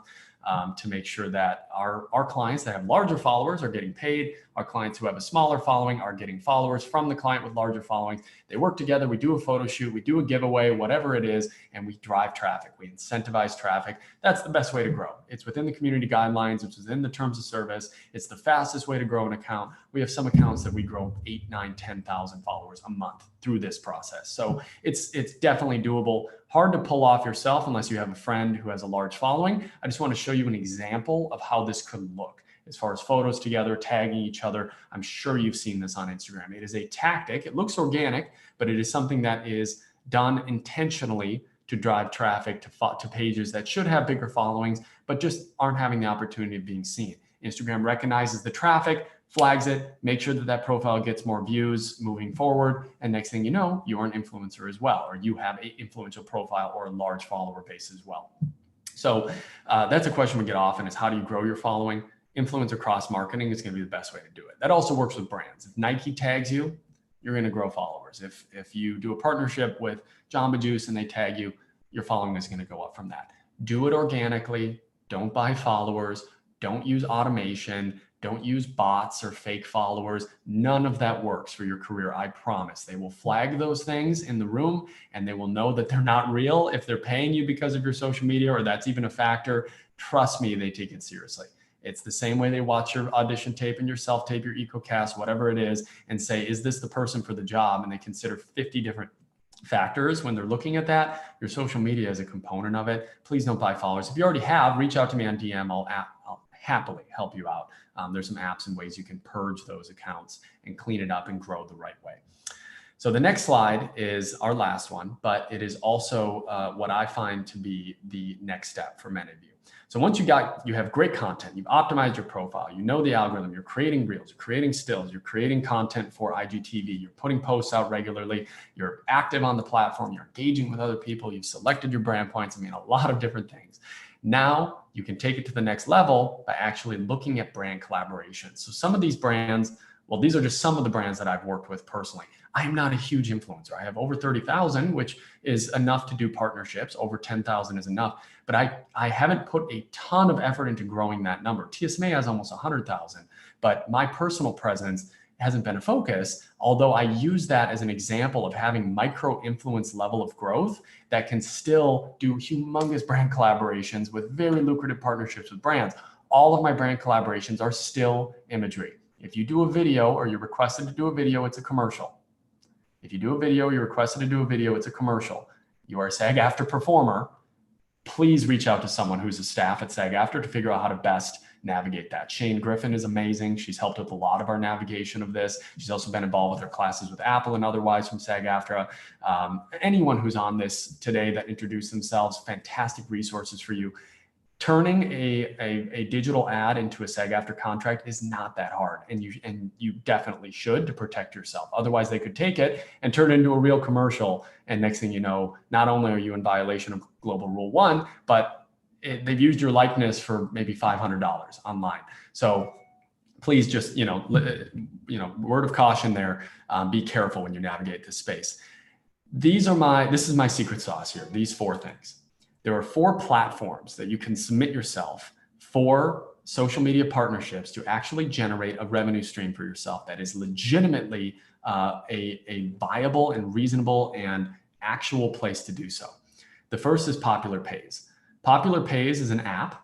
to make sure that our clients that have larger followers are getting paid. Our clients who have a smaller following are getting followers from the client with larger followings. They work together. We do a photo shoot, we do a giveaway, whatever it is, and we drive traffic. We incentivize traffic. That's the best way to grow. It's within the community guidelines. It's within the terms of service. It's the fastest way to grow an account. We have some accounts that we grow 8, 9, 10,000 followers a month through this process. So it's definitely doable. Hard to pull off yourself unless you have a friend who has a large following. I just want to show you an example of how this could look as far as photos together, tagging each other. I'm sure you've seen this on Instagram. It is a tactic. It looks organic, but it is something that is done intentionally to drive traffic to pages that should have bigger followings, but just aren't having the opportunity of being seen. Instagram recognizes the traffic, flags it, make sure that that profile gets more views moving forward. And next thing you know, you're an influencer as well, or you have an influential profile or a large follower base as well. So that's a question we get often, is how do you grow your following? Influencer cross marketing is going to be the best way to do it. That also works with brands. If Nike tags you, you're going to grow followers. If you do a partnership with Jamba Juice and they tag you, your following is going to go up from that. Do it organically. Don't buy followers. Don't use automation. Don't use bots or fake followers. None of that works for your career. I promise. They will flag those things in the room and they will know that they're not real. If they're paying you because of your social media, or that's even a factor, trust me, they take it seriously. It's the same way they watch your audition tape and your self-tape, your EcoCast, whatever it is, and say, is this the person for the job? And they consider 50 different factors when they're looking at that. Your social media is a component of it. Please don't buy followers. If you already have, reach out to me on DM. I'll happily help you out. There's some apps and ways you can purge those accounts and clean it up and grow the right way. So the next slide is our last one, but it is also what I find to be the next step for many of you. So once you have great content, you've optimized your profile, you know the algorithm, you're creating reels, you're creating stills, you're creating content for IGTV, you're putting posts out regularly, you're active on the platform, you're engaging with other people, you've selected your brand points, I mean, a lot of different things. Now you can take it to the next level by actually looking at brand collaborations. So some of these brands, well, these are just some of the brands that I've worked with personally. I am not a huge influencer. I have over 30,000, which is enough to do partnerships. Over 10,000 is enough, but I haven't put a ton of effort into growing that number. TSMA has almost 100,000, but my personal presence hasn't been a focus, although I use that as an example of having micro influence level of growth that can still do humongous brand collaborations with very lucrative partnerships with brands. All of my brand collaborations are still imagery. If you do a video or you're requested to do a video, it's a commercial. If you do a video, you're requested to do a video, it's a commercial. You are a SAG-AFTRA performer, please reach out to someone who's a staff at SAG-AFTRA to figure out how to best navigate that. Shane Griffin is amazing. She's helped with a lot of our navigation of this. She's also been involved with her classes with Apple and otherwise from SAG-AFTRA. Anyone who's on this today that introduced themselves, fantastic resources for you. Turning a digital ad into a SAG-AFTRA contract is not that hard, and you definitely should, to protect yourself. Otherwise, they could take it and turn it into a real commercial, and next thing you know, not only are you in violation of Global Rule 1, but they've used your likeness for maybe $500 online. So please just, word of caution there. Be careful when you navigate this space. This is my secret sauce here. These 4 things. There are 4 platforms that you can submit yourself for social media partnerships to actually generate a revenue stream for yourself that is legitimately a viable and reasonable and actual place to do so. The first is Popular Pays. Popular Pays is an app.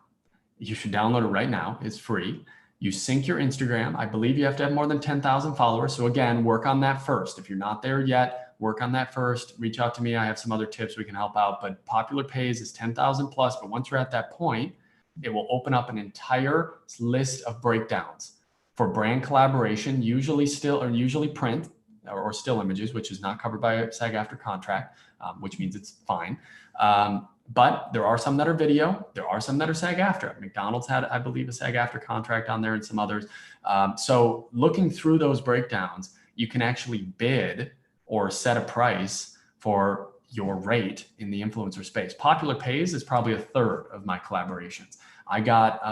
You should download it right now. It's free. You sync your Instagram. I believe you have to have more than 10,000 followers. So again, work on that first. If you're not there yet, work on that first. Reach out to me. I have some other tips we can help out, but popular pays is 10,000 plus. But once you're at that point, it will open up an entire list of breakdowns for brand collaboration, usually print or still images, which is not covered by a SAG-AFTRA contract, which means it's fine. But there are some that are video. There are some that are SAG-AFTRA. McDonald's had, I believe, a SAG-AFTRA contract on there and some others. So looking through those breakdowns, you can actually bid or set a price for your rate in the influencer space. Popular pays is probably a third of my collaborations. I got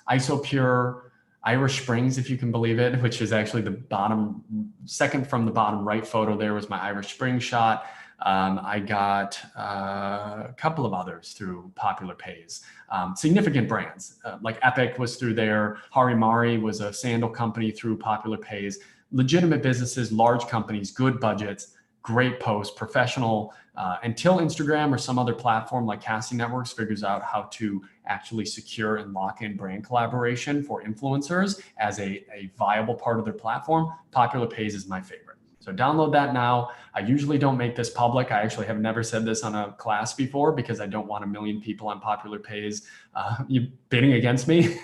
Isopure Irish Springs, if you can believe it, which is actually the second from the bottom right photo there was my Irish Springs shot. I got a couple of others through popular pays. Significant brands like Epic was through there. Harimari was a sandal company through popular pays. Legitimate businesses, large companies, good budgets, great posts, professional, until Instagram or some other platform like Casting Networks figures out how to actually secure and lock in brand collaboration for influencers as a viable part of their platform. Popular pays is my favorite. So download that now. I usually don't make this public. I actually have never said this on a class before because I don't want 1 million people on popular pays bidding against me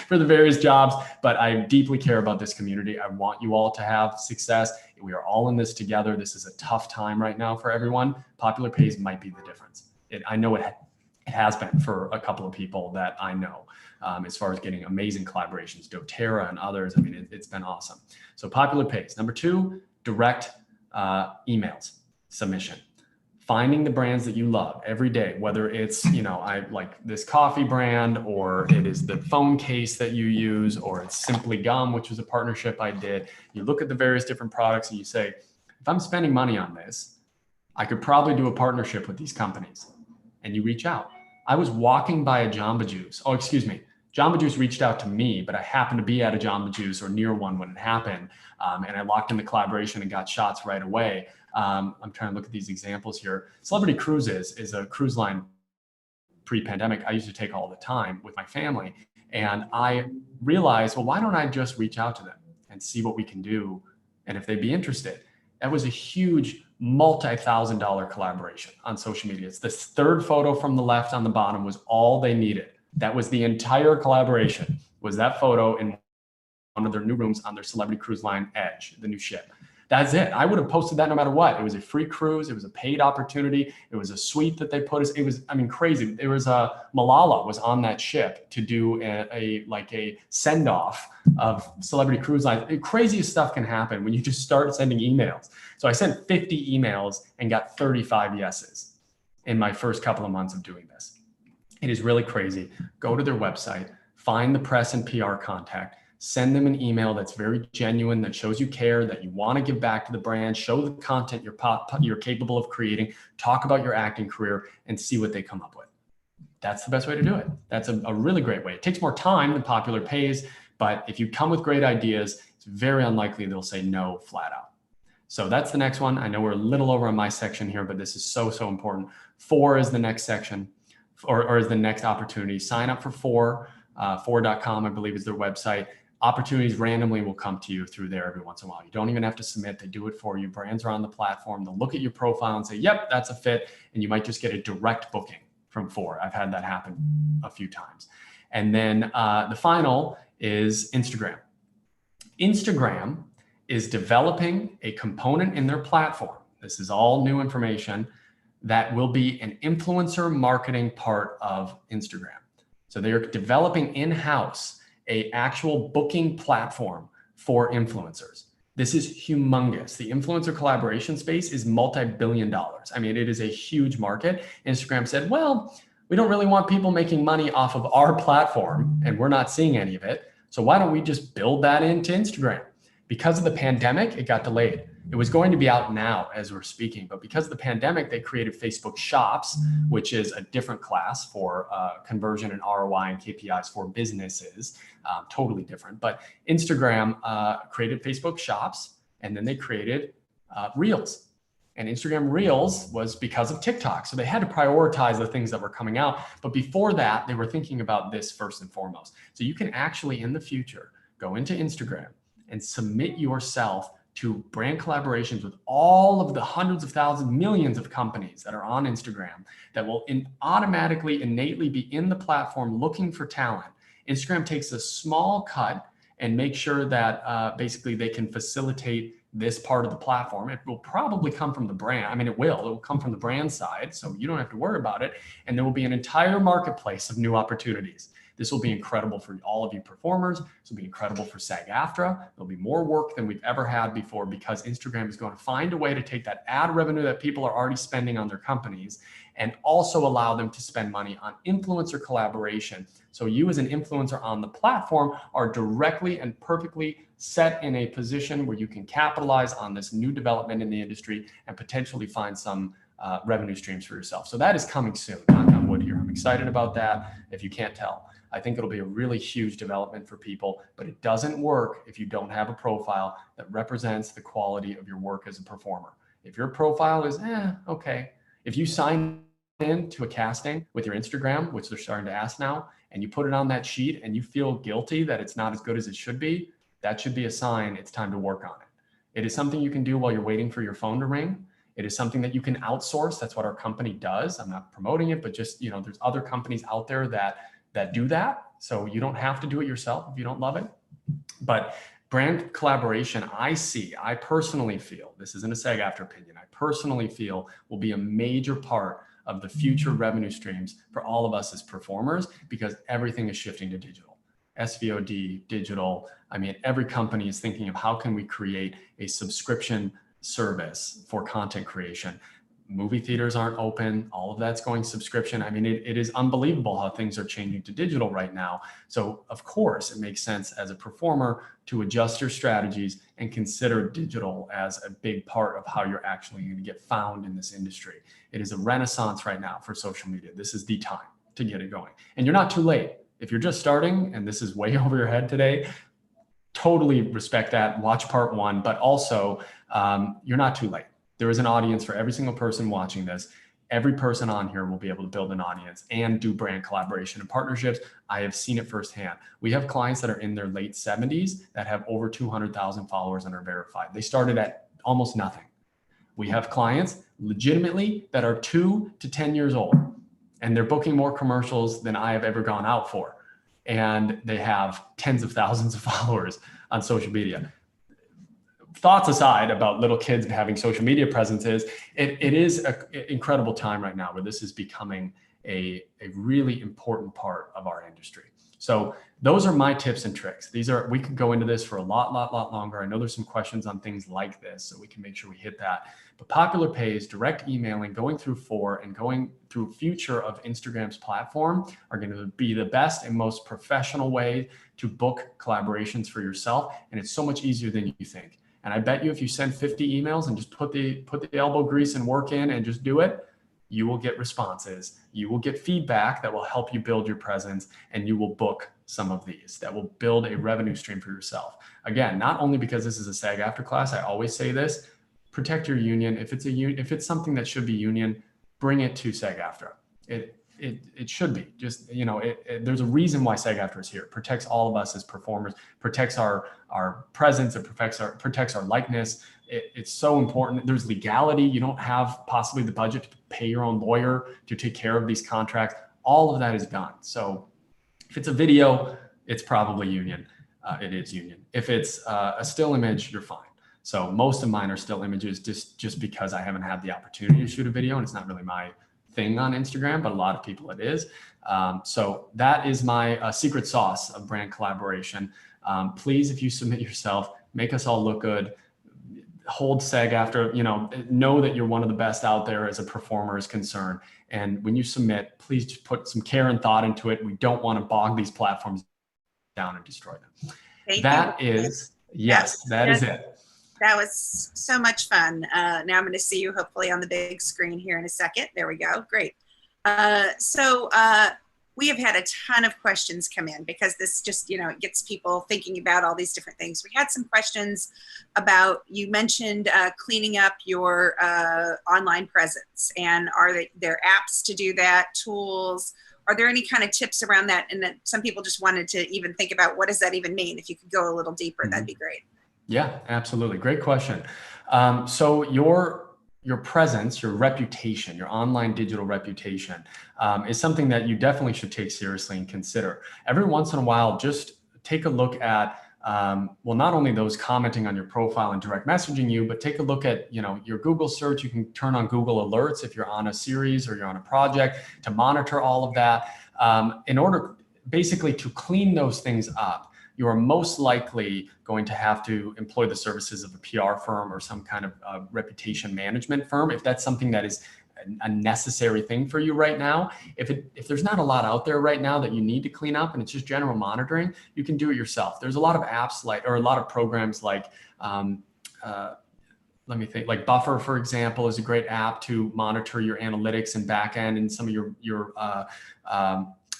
for the various jobs, but I deeply care about this community. I want you all to have success. We are all in this together. This is a tough time right now for everyone. Popular pays might be the difference. I know it has been for a couple of people that I know as far as getting amazing collaborations, doTERRA and others. I mean, it's been awesome. So popular pays. Number 2, direct emails submission. Finding the brands that you love every day, whether it's, I like this coffee brand, or it is the phone case that you use, or it's Simply Gum, which was a partnership I did. You look at the various different products and you say, if I'm spending money on this, I could probably do a partnership with these companies. And you reach out. I was walking by a Jamba Juice. Oh, excuse me. Jamba Juice reached out to me, but I happened to be at a Jamba Juice or near one when it happened. And I locked in the collaboration and got shots right away. I'm trying to look at these examples here. Celebrity Cruises is a cruise line pre-pandemic I used to take all the time with my family. And I realized, well, why don't I just reach out to them and see what we can do and if they'd be interested? That was a huge multi-$1,000 collaboration on social media. It's this third photo from the left on the bottom was all they needed. That was the entire collaboration, was that photo in one of their new rooms on their Celebrity Cruise Line Edge, the new ship. That's it. I would have posted that no matter what. It was a free cruise. It was a paid opportunity. It was a suite that they put us. It was, crazy. There was Malala was on that ship to do a send off of Celebrity Cruise Line. Craziest stuff can happen when you just start sending emails. So I sent 50 emails and got 35 yeses in my first couple of months of doing this. It is really crazy. Go to their website, find the press and PR contact, send them an email that's very genuine, that shows you care, that you want to give back to the brand, show the content you're capable of creating, talk about your acting career, and see what they come up with. That's the best way to do it. That's a really great way. It takes more time than popular pays, but if you come with great ideas, it's very unlikely they'll say no flat out. So that's the next one. I know we're a little over on my section here, but this is so, so important. 4 is the next section, or is the next opportunity. Sign up for 4.com, I believe is their website. Opportunities randomly will come to you through there every once in a while. You don't even have to submit. They do it for you. Brands are on the platform. They'll look at your profile and say, yep, that's a fit. And you might just get a direct booking from 4. I've had that happen a few times. And then the final is Instagram. Instagram is developing a component in their platform. This is all new information that will be an influencer marketing part of Instagram. So they're developing in-house an actual booking platform for influencers. This is humongous. The influencer collaboration space is multi-billion dollars. I mean, it is a huge market. Instagram said, well, we don't really want people making money off of our platform, and we're not seeing any of it. So why don't we just build that into Instagram? Because of the pandemic, it got delayed. It was going to be out now as we're speaking, but because of the pandemic, they created Facebook Shops, which is a different class for conversion and ROI and KPIs for businesses, totally different. But Instagram created Facebook Shops, and then they created Reels. And Instagram Reels was because of TikTok. So they had to prioritize the things that were coming out. But before that, they were thinking about this first and foremost. So you can actually, in the future, go into Instagram and submit yourself to brand collaborations with all of the hundreds of thousands, millions of companies that are on Instagram that will automatically, innately be in the platform looking for talent. Instagram takes a small cut and make sure that basically they can facilitate this part of the platform. It will probably come from the brand. I mean, it will come from the brand side, so you don't have to worry about it. And there will be an entire marketplace of new opportunities. This will be incredible for all of you performers. This will be incredible for SAG-AFTRA. There'll be more work than we've ever had before because Instagram is going to find a way to take that ad revenue that people are already spending on their companies and also allow them to spend money on influencer collaboration. So you as an influencer on the platform are directly and perfectly set in a position where you can capitalize on this new development in the industry and potentially find some revenue streams for yourself. So that is coming soon. Knock on wood here. I'm excited about that. If you can't tell, I think it'll be a really huge development for people, but it doesn't work if you don't have a profile that represents the quality of your work as a performer. If your profile is, okay. If you sign into a casting with your Instagram, which they're starting to ask now, and you put it on that sheet and you feel guilty that it's not as good as it should be, that should be a sign it's time to work on it. It is something you can do while you're waiting for your phone to ring. It is something that you can outsource. That's what our company does. I'm not promoting it, but just, there's other companies out there that do that. So you don't have to do it yourself if you don't love it. But brand collaboration, I personally feel, this isn't a SAG-AFTRA opinion, I personally feel will be a major part of the future revenue streams for all of us as performers, because everything is shifting to digital. SVOD, digital. I mean, every company is thinking of how can we create a subscription service for content creation. Movie theaters aren't open. All of that's going subscription. I mean, it is unbelievable how things are changing to digital right now. So of course, it makes sense as a performer to adjust your strategies and consider digital as a big part of how you're actually going to get found in this industry. It is a renaissance right now for social media. This is the time to get it going. And you're not too late. If you're just starting and this is way over your head today, totally respect that. Watch part 1, but also you're not too late. There is an audience for every single person watching this. Every person on here will be able to build an audience and do brand collaboration and partnerships. I have seen it firsthand. We have clients that are in their late 70s that have over 200,000 followers and are verified. They started at almost nothing. We have clients legitimately that are 2 to 10 years old, and they're booking more commercials than I have ever gone out for. And they have tens of thousands of followers on social media. Thoughts aside about little kids having social media presences, it is an incredible time right now where this is becoming a really important part of our industry. So those are my tips and tricks. We could go into this for a lot longer. I know there's some questions on things like this, so we can make sure we hit that. But popular pays, direct emailing, going through and going through future of Instagram's platform are going to be the best and most professional way to book collaborations for yourself. And it's so much easier than you think. And I bet you if you send 50 emails and just put the elbow grease and work in and just do it, you will get responses. You will get feedback that will help you build your presence, and you will book some of these that will build a revenue stream for yourself. Again, not only because this is a SAG-AFTRA class, I always say this, protect your union. If it's something that should be union, bring it to SAG-AFTRA. It should be. Just, there's a reason why SAG-AFTRA is here. It protects all of us as performers, protects our presence, it protects our likeness. It's so important. There's legality. You don't have possibly the budget to pay your own lawyer to take care of these contracts. All of that is done. So if it's a video, it's probably union. It is union. If it's a still image, you're fine. So most of mine are still images just because I haven't had the opportunity to shoot a video, and it's not really my thing on Instagram, but a lot of people it is. So that is my secret sauce of brand collaboration. Please, if you submit yourself, make us all look good. Hold SAG-AFTRA, know that you're one of the best out there as a performer is concerned. And when you submit, please just put some care and thought into it. We don't want to bog these platforms down and destroy them. That is it. That was so much fun. Now I'm going to see you hopefully on the big screen here in a second. There we go. Great. So we have had a ton of questions come in because this just, it gets people thinking about all these different things. We had some questions about, you mentioned cleaning up your online presence, and are there apps to do that, tools? Are there any kind of tips around that? And that some people just wanted to even think about, what does that even mean? If you could go a little deeper, that'd be great. Yeah, absolutely. Great question. So your presence, your reputation, your online digital reputation is something that you definitely should take seriously and consider. Every once in a while, just take a look at, well, not only those commenting on your profile and direct messaging you, but take a look at, your Google search. You can turn on Google Alerts if you're on a series or you're on a project to monitor all of that in order basically to clean those things up. You are most likely going to have to employ the services of a PR firm or some kind of reputation management firm if that's something that is a necessary thing for you right now. If there's not a lot out there right now that you need to clean up and it's just general monitoring, you can do it yourself. There's a lot of apps or a lot of programs like, let me think, like Buffer, for example, is a great app to monitor your analytics and backend and some of your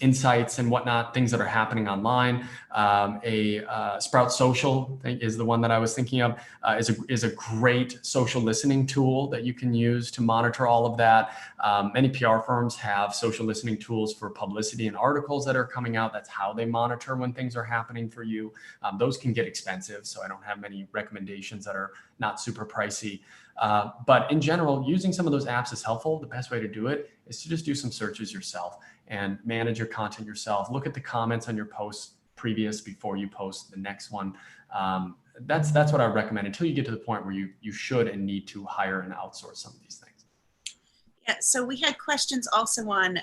insights and whatnot, things that are happening online. Sprout Social is the one that I was thinking of, is a great social listening tool that you can use to monitor all of that. Many PR firms have social listening tools for publicity and articles that are coming out. That's how they monitor when things are happening for you. Those can get expensive, so I don't have many recommendations that are not super pricey. But in general, using some of those apps is helpful. The best way to do it is to just do some searches yourself and manage your content yourself. Look at the comments on your posts previous before you post the next one. That's what I recommend until you get to the point where you should and need to hire and outsource some of these things. Yeah, so we had questions also on,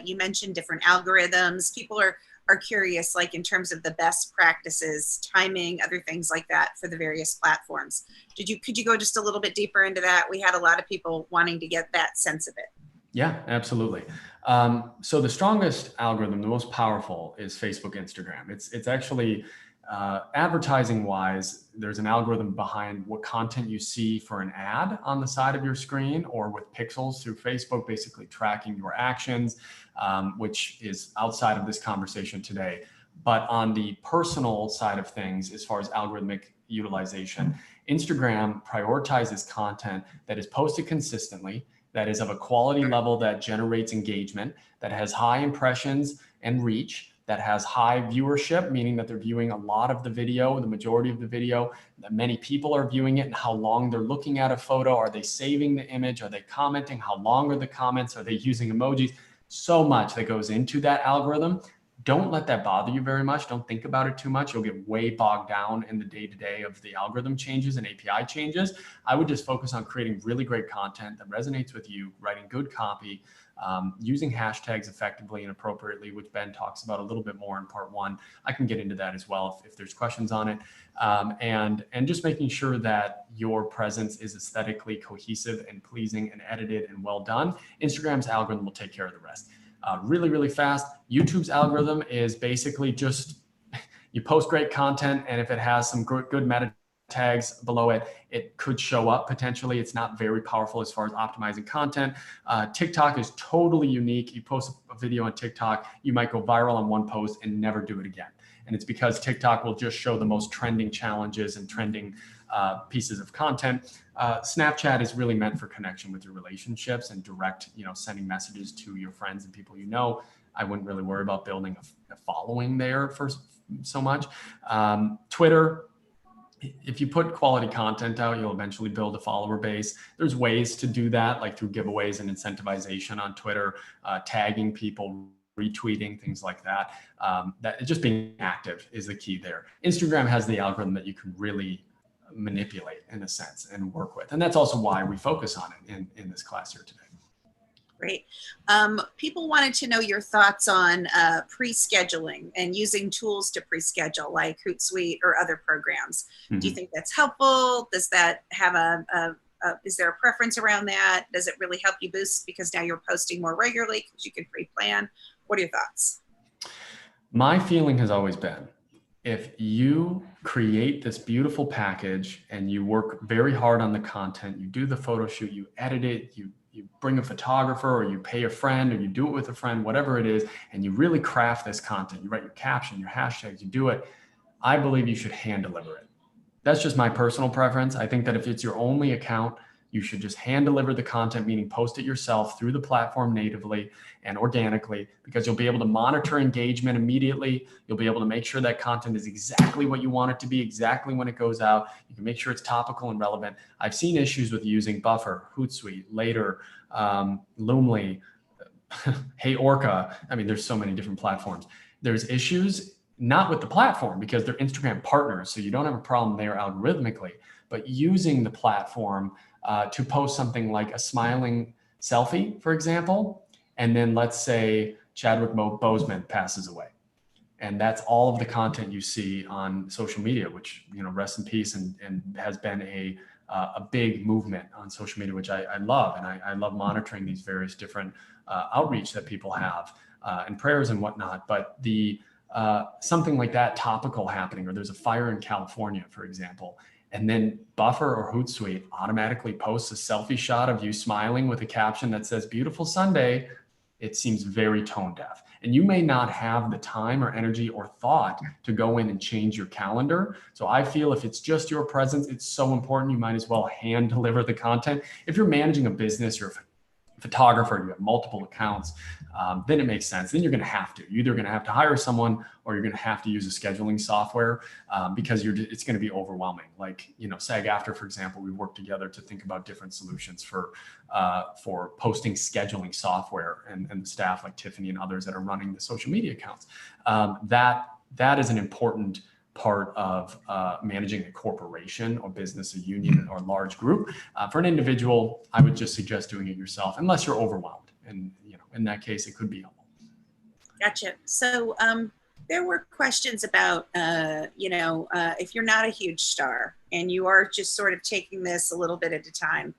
you mentioned different algorithms. People are curious, like in terms of the best practices, timing, other things like that for the various platforms. Could you go just a little bit deeper into that? We had a lot of people wanting to get that sense of it. Yeah, absolutely. So the strongest algorithm, the most powerful, is Facebook, Instagram. It's actually advertising wise, there's an algorithm behind what content you see for an ad on the side of your screen or with pixels through Facebook, basically tracking your actions, which is outside of this conversation today. But on the personal side of things, as far as algorithmic utilization, Instagram prioritizes content that is posted consistently, that is of a quality level that generates engagement, that has high impressions and reach, that has high viewership, meaning that they're viewing a lot of the video, the majority of the video, that many people are viewing it, and how long they're looking at a photo. Are they saving the image? Are they commenting? How long are the comments? Are they using emojis? So much that goes into that algorithm. Don't let that bother you very much. Don't think about it too much. You'll get way bogged down in the day-to-day of the algorithm changes and API changes. I would just focus on creating really great content that resonates with you, writing good copy, using hashtags effectively and appropriately, which Ben talks about a little bit more in part one. I can get into that as well if there's questions on it. And just making sure that your presence is aesthetically cohesive and pleasing and edited and well done. Instagram's algorithm will take care of the rest. Really, really fast. YouTube's algorithm is basically just, you post great content, and if it has some good meta tags below it, it could show up potentially. It's not very powerful as far as optimizing content. TikTok is totally unique. You post a video on TikTok, you might go viral on one post and never do it again. And it's because TikTok will just show the most trending challenges and trending pieces of content. Snapchat is really meant for connection with your relationships and direct, sending messages to your friends and people you know. I wouldn't really worry about building a following there for so much. Twitter, if you put quality content out, you'll eventually build a follower base. There's ways to do that, like through giveaways and incentivization on Twitter, tagging people, retweeting, things like that. That just being active is the key there. Instagram has the algorithm that you can really manipulate in a sense and work with. And that's also why we focus on it in this class here today. Great. People wanted to know your thoughts on pre-scheduling and using tools to pre-schedule like Hootsuite or other programs. Mm-hmm. Do you think that's helpful? Does that have is there a preference around that? Does it really help you boost because now you're posting more regularly because you can pre-plan? What are your thoughts? My feeling has always been, if you create this beautiful package and you work very hard on the content, you do the photo shoot, you edit it, you you bring a photographer, or you pay a friend, or you do it with a friend, whatever it is, and you really craft this content, you write your caption, your hashtags, you do it, I believe you should hand deliver it. That's just my personal preference. I think that if it's your only account, you should just hand deliver the content, meaning post it yourself through the platform natively and organically, because you'll be able to monitor engagement immediately. You'll be able to make sure that content is exactly what you want it to be, exactly when it goes out. You can make sure it's topical and relevant. I've seen issues with using Buffer, Hootsuite, Later, Loomly, Hey Orca. I mean, there's so many different platforms. There's issues not with the platform because they're Instagram partners, so you don't have a problem there algorithmically, but using the platform to post something like a smiling selfie, for example, and then let's say Chadwick Boseman passes away. And that's all of the content you see on social media, which, you know, rest in peace, and has been a big movement on social media, which I love. And I love monitoring these various different outreach that people have and prayers and whatnot. But the something like that topical happening, or there's a fire in California, for example, and then Buffer or Hootsuite automatically posts a selfie shot of you smiling with a caption that says "Beautiful Sunday," it seems very tone deaf. And you may not have the time or energy or thought to go in and change your calendar. So I feel if it's just your presence, it's so important, you might as well hand deliver the content. If you're managing a business, you're a photographer, you have multiple accounts, then it makes sense. Then you're going to have to. You're either going to have to hire someone, or you're going to have to use a scheduling software because it's going to be overwhelming. Like, you know, SAG-AFTRA, for example, we worked together to think about different solutions for posting scheduling software, and the staff like Tiffany and others that are running the social media accounts. That is an important part of managing a corporation or business, a union, or large group. For an individual, I would just suggest doing it yourself, unless you're overwhelmed. And, you know, in that case, it could be helpful. Gotcha. So there were questions about, if you're not a huge star and you are just sort of taking this a little bit at a time,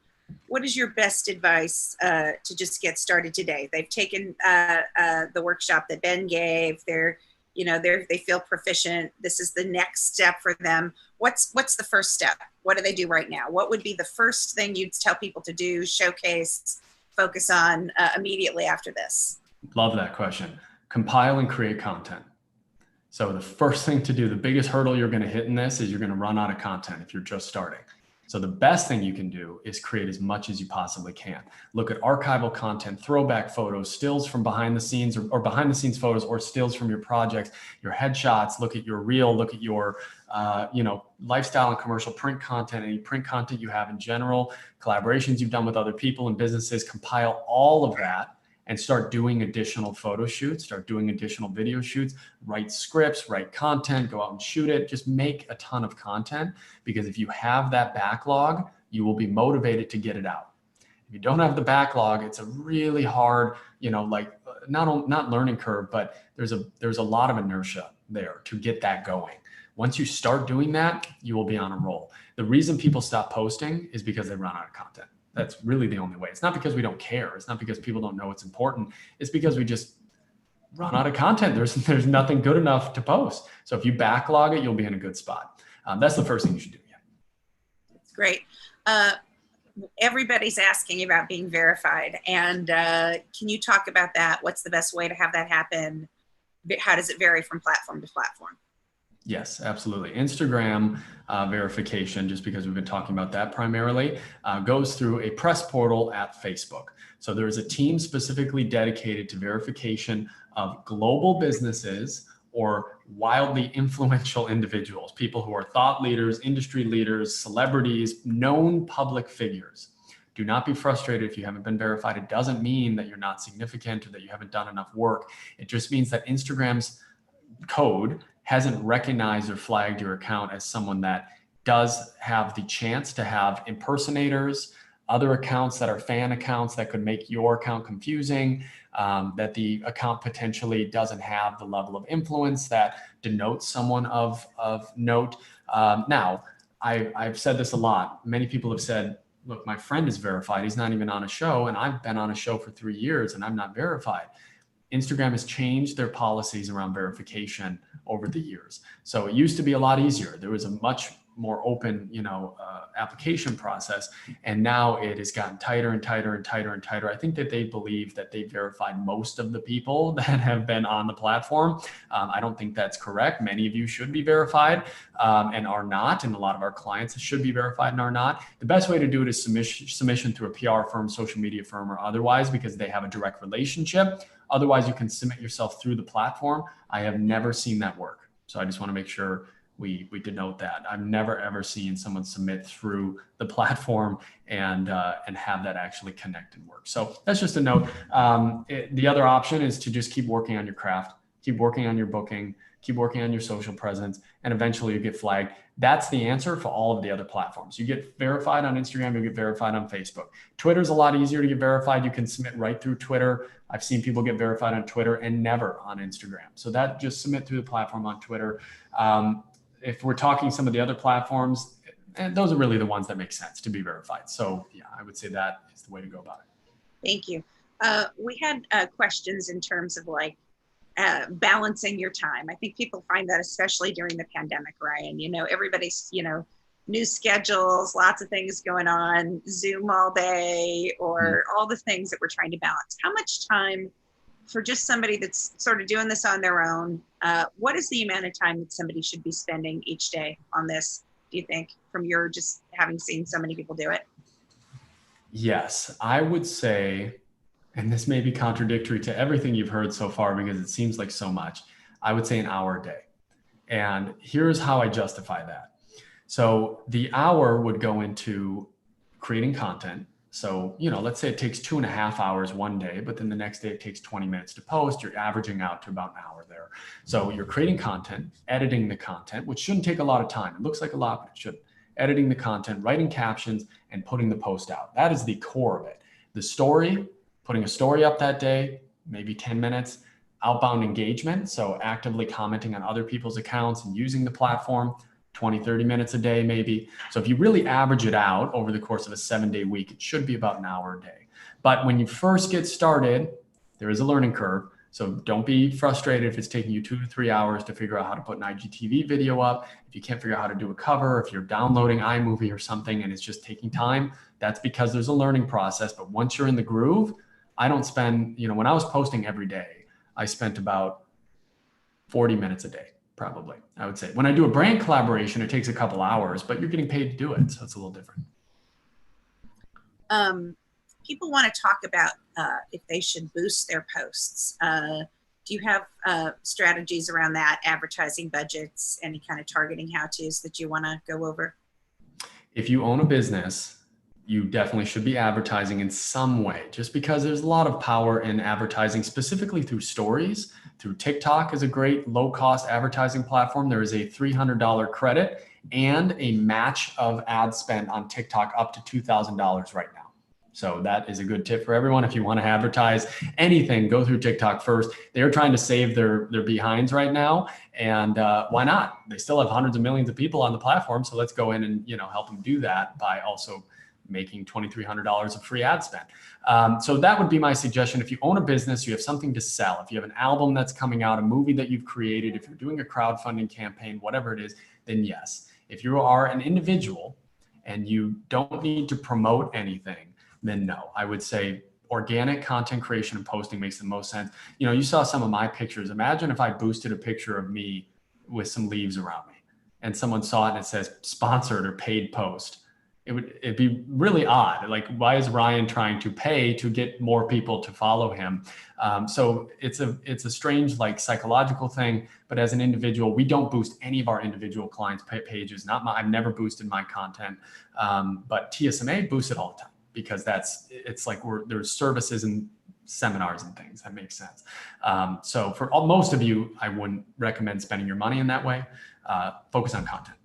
what is your best advice to just get started today? They've taken the workshop that Ben gave. They feel proficient. This is the next step for them. What's the first step? What do they do right now? What would be the first thing you'd tell people to do, showcase, focus on immediately after this? Love that question. Compile and create content. So the first thing to do, the biggest hurdle you're going to hit in this is you're going to run out of content if you're just starting. So the best thing you can do is create as much as you possibly can. Look at archival content, throwback photos, stills from behind the scenes, or behind the scenes photos, or stills from your projects, your headshots. Look at your reel, look at your lifestyle and commercial print content, any print content you have in general, collaborations you've done with other people and businesses. Compile all of that and start doing additional photo shoots, start doing additional video shoots, write scripts, write content, go out and shoot it. Just make a ton of content, because if you have that backlog, you will be motivated to get it out. If you don't have the backlog, it's a really hard, not learning curve, but there's a lot of inertia there to get that going. Once you start doing that, you will be on a roll. The reason people stop posting is because they run out of content. That's really the only way. It's not because we don't care. It's not because people don't know it's important. It's because we just run out of content. There's nothing good enough to post. So if you backlog it, you'll be in a good spot. That's the first thing you should do. Yeah. That's great. Everybody's asking about being verified. And can you talk about that? What's the best way to have that happen? How does it vary from platform to platform? Yes, absolutely. Instagram verification, just because we've been talking about that primarily, goes through a press portal at Facebook. So there is a team specifically dedicated to verification of global businesses or wildly influential individuals, people who are thought leaders, industry leaders, celebrities, known public figures. Do not be frustrated if you haven't been verified. It doesn't mean that you're not significant or that you haven't done enough work. It just means that Instagram's code hasn't recognized or flagged your account as someone that does have the chance to have impersonators, other accounts that are fan accounts that could make your account confusing, that the account potentially doesn't have the level of influence that denotes someone of note. Now, I've said this a lot. Many people have said, look, my friend is verified. He's not even on a show, and I've been on a show for 3 years and I'm not verified. Instagram has changed their policies around verification over the years. So it used to be a lot easier. There was a much more open, application process. And now it has gotten tighter and tighter and tighter and tighter. I think that they believe that they verified most of the people that have been on the platform. I don't think that's correct. Many of you should be verified and are not. And a lot of our clients should be verified and are not. The best way to do it is submission through a PR firm, social media firm, or otherwise, because they have a direct relationship. Otherwise, you can submit yourself through the platform. I have never seen that work. So I just want to make sure we denote that. I've never, ever seen someone submit through the platform and have that actually connect and work. So that's just a note. The other option is to just keep working on your craft, keep working on your booking, keep working on your social presence, and eventually you get flagged. That's the answer for all of the other platforms. You get verified on Instagram, you get verified on Facebook. Twitter's a lot easier to get verified. You can submit right through Twitter. I've seen people get verified on Twitter and never on Instagram. So that just submit through the platform on Twitter. If we're talking some of the other platforms, and those are really the ones that make sense to be verified. So yeah, I would say that is the way to go about it. Thank you. We had questions in terms of like balancing your time. I think people find that especially during the pandemic, Ryan, everybody's, new schedules, lots of things going on, Zoom all day, or all the things that we're trying to balance. How much time for just somebody that's sort of doing this on their own, what is the amount of time that somebody should be spending each day on this, do you think, from your just having seen so many people do it? Yes, I would say, and this may be contradictory to everything you've heard so far because it seems like so much, I would say an hour a day. And here's how I justify that. So the hour would go into creating content. So, let's say it takes 2.5 hours one day, but then the next day it takes 20 minutes to post. You're averaging out to about an hour there. So you're creating content, editing the content, which shouldn't take a lot of time. It looks like a lot, but it shouldn't. Editing the content, writing captions, and putting the post out. That is the core of it. The story, putting a story up that day, maybe 10 minutes. Outbound engagement, so actively commenting on other people's accounts and using the platform, 20, 30 minutes a day maybe. So if you really average it out over the course of a 7-day week, it should be about an hour a day. But when you first get started, there is a learning curve. So don't be frustrated if it's taking you 2 to 3 hours to figure out how to put an IGTV video up. If you can't figure out how to do a cover, if you're downloading iMovie or something and it's just taking time, that's because there's a learning process. But once you're in the groove, I don't spend, when I was posting every day, I spent about 40 minutes a day, probably, I would say. When I do a brand collaboration, it takes a couple hours, but you're getting paid to do it. So it's a little different. People want to talk about if they should boost their posts. Do you have strategies around that, advertising budgets, any kind of targeting how-tos that you want to go over? If you own a business, you definitely should be advertising in some way, just because there's a lot of power in advertising, specifically through stories. Through TikTok is a great low-cost advertising platform. There is a $300 credit and a match of ad spend on TikTok up to $2,000 right now. So that is a good tip for everyone. If you want to advertise anything, go through TikTok first. They're trying to save their behinds right now. And why not? They still have hundreds of millions of people on the platform. So let's go in and help them do that by also making $2,300 of free ad spend. So that would be my suggestion. If you own a business, you have something to sell. If you have an album that's coming out, a movie that you've created, if you're doing a crowdfunding campaign, whatever it is, then yes. If you are an individual and you don't need to promote anything, then no. I would say organic content creation and posting makes the most sense. You saw some of my pictures. Imagine if I boosted a picture of me with some leaves around me and someone saw it and it says sponsored or paid post. It'd be really odd. Like, why is Ryan trying to pay to get more people to follow him? So it's a strange, like, psychological thing. But as an individual, we don't boost any of our individual clients' pages. I've never boosted my content, but TSMA boosts it all the time because it's like there's services and seminars and things that make sense. So for most of you, I wouldn't recommend spending your money in that way. Focus on content.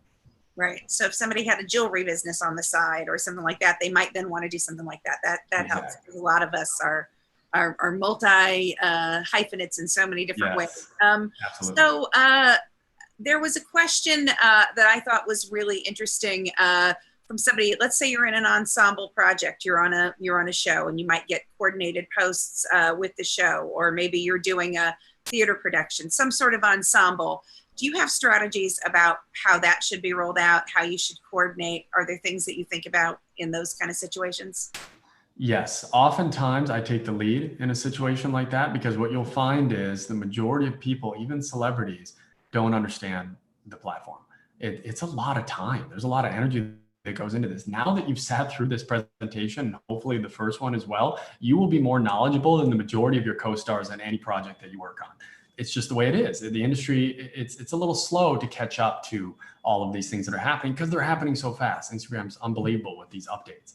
Right. So if somebody had a jewelry business on the side or something like that, they might then want to do something like that. That exactly. Helps. Because a lot of us are multi hyphenates in so many different ways. Absolutely. So there was a question that I thought was really interesting from somebody. Let's say you're in an ensemble project, you're on a show, and you might get coordinated posts with the show, or maybe you're doing a theater production, some sort of ensemble. Do you have strategies about how that should be rolled out, how you should coordinate? Are there things that you think about in those kind of situations? Yes, oftentimes I take the lead in a situation like that, because what you'll find is the majority of people, even celebrities, don't understand the platform. It's a lot of time. There's a lot of energy that goes into this. Now that you've sat through this presentation, hopefully the first one as well, you will be more knowledgeable than the majority of your co-stars on any project that you work on. It's just the way it is. The industry, it's a little slow to catch up to all of these things that are happening because they're happening so fast. Instagram's unbelievable with these updates.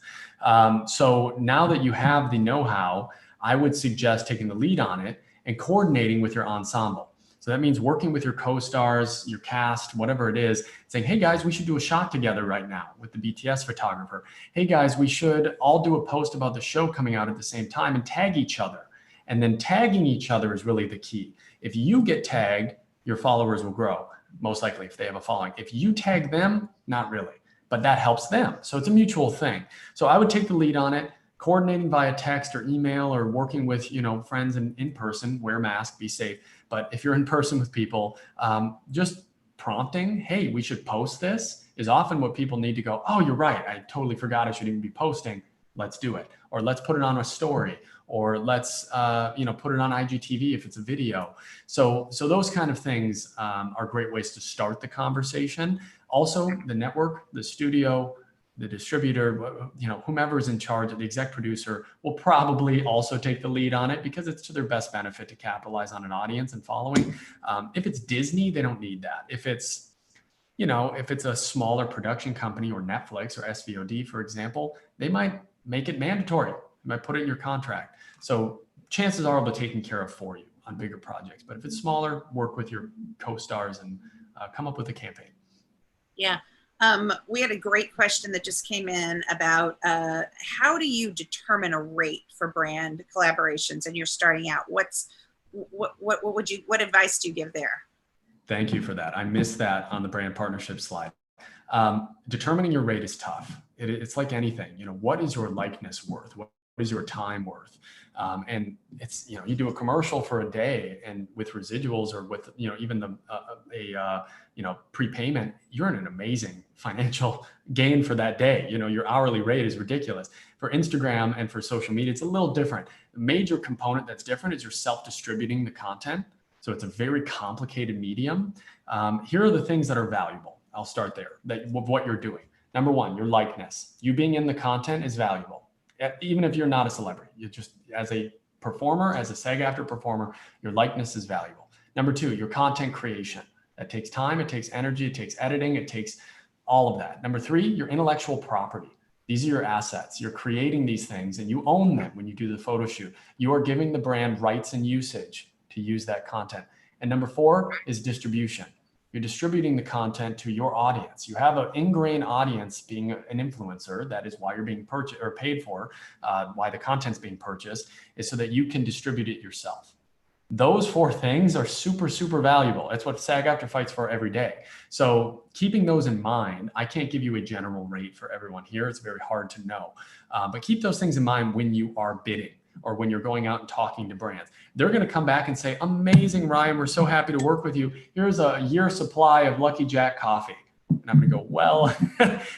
So now that you have the know-how, I would suggest taking the lead on it and coordinating with your ensemble. So that means working with your co-stars, your cast, whatever it is, saying, hey guys, we should do a shot together right now with the BTS photographer. Hey guys, we should all do a post about the show coming out at the same time and tag each other. And then tagging each other is really the key. If you get tagged, your followers will grow, most likely if they have a following. If you tag them, not really, but that helps them. So it's a mutual thing. So I would take the lead on it, coordinating via text or email or working with, friends in person, wear a mask, be safe. But if you're in person with people, just prompting, hey, we should post this is often what people need to go, oh, you're right. I totally forgot I should even be posting. Let's do it. Or let's put it on a story. Or let's put it on IGTV if it's a video. So those kind of things are great ways to start the conversation. Also, the network, the studio, the distributor, whomever is in charge, the exec producer will probably also take the lead on it because it's to their best benefit to capitalize on an audience and following. If it's Disney, they don't need that. If it's a smaller production company or Netflix or SVOD, for example, they might make it mandatory. They might put it in your contract. So chances are it'll be taken care of for you on bigger projects. But if it's smaller, work with your co-stars and come up with a campaign. Yeah. We had a great question that just came in about how do you determine a rate for brand collaborations and you're starting out? What advice do you give there? Thank you for that. I missed that on the brand partnership slide. Determining your rate is tough. It's like anything. What is your likeness worth? What is your time worth? And it's, you do a commercial for a day and with residuals or with, even prepayment, you're in an amazing financial gain for that day. Your hourly rate is ridiculous. For Instagram and for social media, it's a little different. The major component that's different is you're self-distributing the content. So it's a very complicated medium. Here are the things that are valuable. I'll start there, of what you're doing. Number one, your likeness. You being in the content is valuable. Even if you're not a celebrity, you just, as a performer, as a SAG-AFTRA performer, your likeness is valuable. Number two, your content creation. That takes time, it takes energy, it takes editing, it takes all of that. Number three, your intellectual property. These are your assets. You're creating these things and you own them when you do the photo shoot. You are giving the brand rights and usage to use that content. And number four is distribution. You're distributing the content to your audience. You have an ingrained audience being an influencer. That is why you're being purchased or paid for, why the content's being purchased, is so that you can distribute it yourself. Those four things are super, super valuable. That's what SAG-AFTRA fights for every day. So keeping those in mind, I can't give you a general rate for everyone here. It's very hard to know. But keep those things in mind when you are bidding or when you're going out and talking to brands. They're going to come back and say, amazing, Ryan, we're so happy to work with you. Here's a year supply of Lucky Jack coffee. And I'm going to go, well,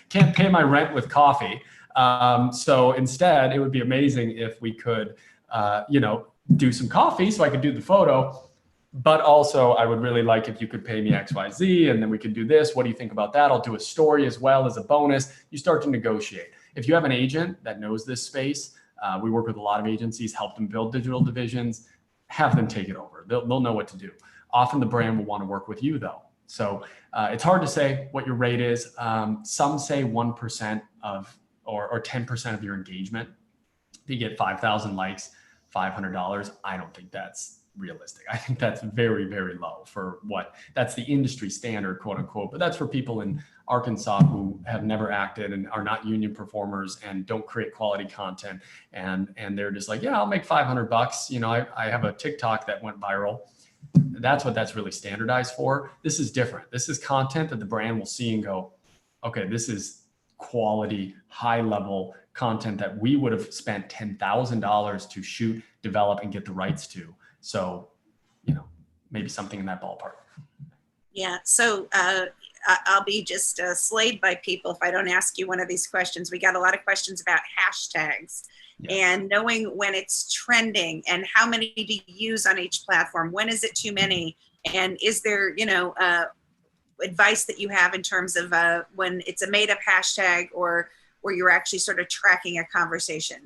can't pay my rent with coffee. So instead, it would be amazing if we could, do some coffee so I could do the photo. But also, I would really like if you could pay me XYZ, and then we could do this. What do you think about that? I'll do a story as well as a bonus. You start to negotiate. If you have an agent that knows this space, we work with a lot of agencies, help them build digital divisions, have them take it over. They'll know what to do. Often the brand will want to work with you though. So it's hard to say what your rate is. Some say 1% of, or 10% of your engagement. If you get 5,000 likes, $500. I don't think that's realistic. I think that's very, very low for what that's the industry standard, quote unquote. But that's for people in Arkansas who have never acted and are not union performers and don't create quality content. And they're just like, yeah, I'll make $500. I have a TikTok that went viral. That's what that's really standardized for. This is different. This is content that the brand will see and go, okay, this is quality, high level content that we would have spent $10,000 to shoot, develop, and get the rights to. So, maybe something in that ballpark. Yeah, so I'll be just slayed by people if I don't ask you one of these questions. We got a lot of questions about hashtags and knowing when it's trending and how many do you use on each platform? When is it too many? And is there, advice that you have in terms of when it's a made up hashtag or where you're actually sort of tracking a conversation?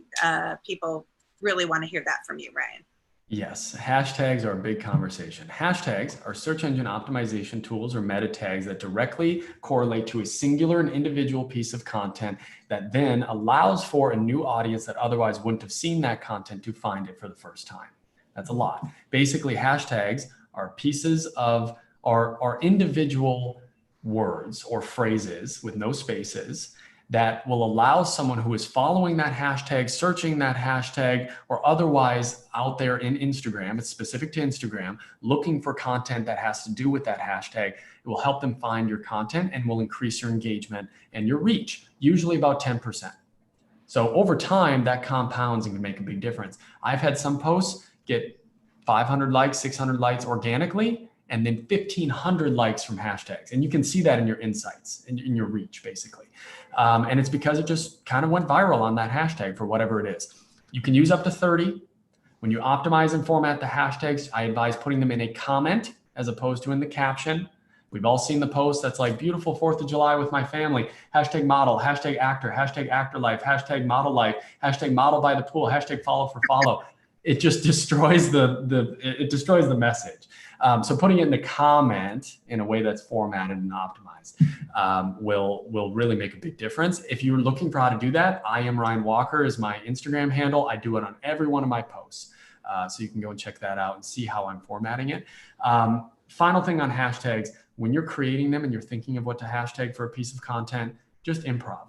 People really want to hear that from you, Ryan. Yes, hashtags are a big conversation. Hashtags are search engine optimization tools or meta tags that directly correlate to a singular and individual piece of content that then allows for a new audience that otherwise wouldn't have seen that content to find it for the first time. That's a lot. Basically, hashtags are pieces of our individual words or phrases with no spaces that will allow someone who is following that hashtag, searching that hashtag, or otherwise out there in Instagram, it's specific to Instagram, looking for content that has to do with that hashtag. It will help them find your content and will increase your engagement and your reach, usually about 10%. So over time, that compounds and can make a big difference. I've had some posts get 500 likes, 600 likes organically, and then 1,500 likes from hashtags. And you can see that in your insights, in your reach, basically. And it's because it just kind of went viral on that hashtag for whatever it is. You can use up to 30. When you optimize and format the hashtags, I advise putting them in a comment as opposed to in the caption. We've all seen the post that's like, beautiful 4th of July with my family, hashtag model, hashtag actor, hashtag actor life, hashtag model life, hashtag model by the pool, hashtag follow for follow. It just destroys the message. So putting it in the comment in a way that's formatted and optimized will really make a big difference. If you're looking for how to do that, I am Ryan Walker is my Instagram handle. I do it on every one of my posts. So you can go and check that out and see how I'm formatting it. Final thing on hashtags, when you're creating them and you're thinking of what to hashtag for a piece of content, just improv.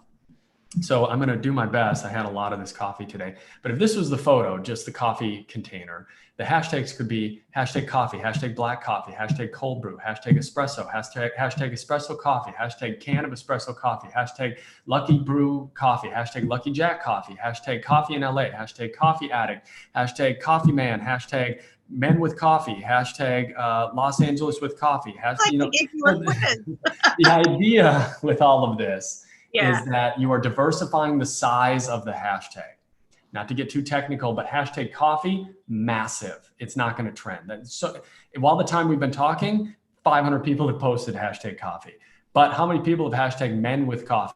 So I'm going to do my best. I had a lot of this coffee today, but if this was the photo, just the coffee container, the hashtags could be hashtag coffee, hashtag black coffee, hashtag cold brew, hashtag espresso, hashtag espresso coffee, hashtag can of espresso coffee, hashtag lucky brew coffee, hashtag lucky jack coffee, hashtag coffee in LA, hashtag coffee addict, hashtag coffee man, hashtag men with coffee, hashtag Los Angeles with coffee. The idea with all of this is that you are diversifying the size of the hashtag. Not to get too technical, but hashtag coffee, massive. It's not going to trend. So while the time we've been talking, 500 people have posted hashtag coffee. But how many people have hashtag men with coffee?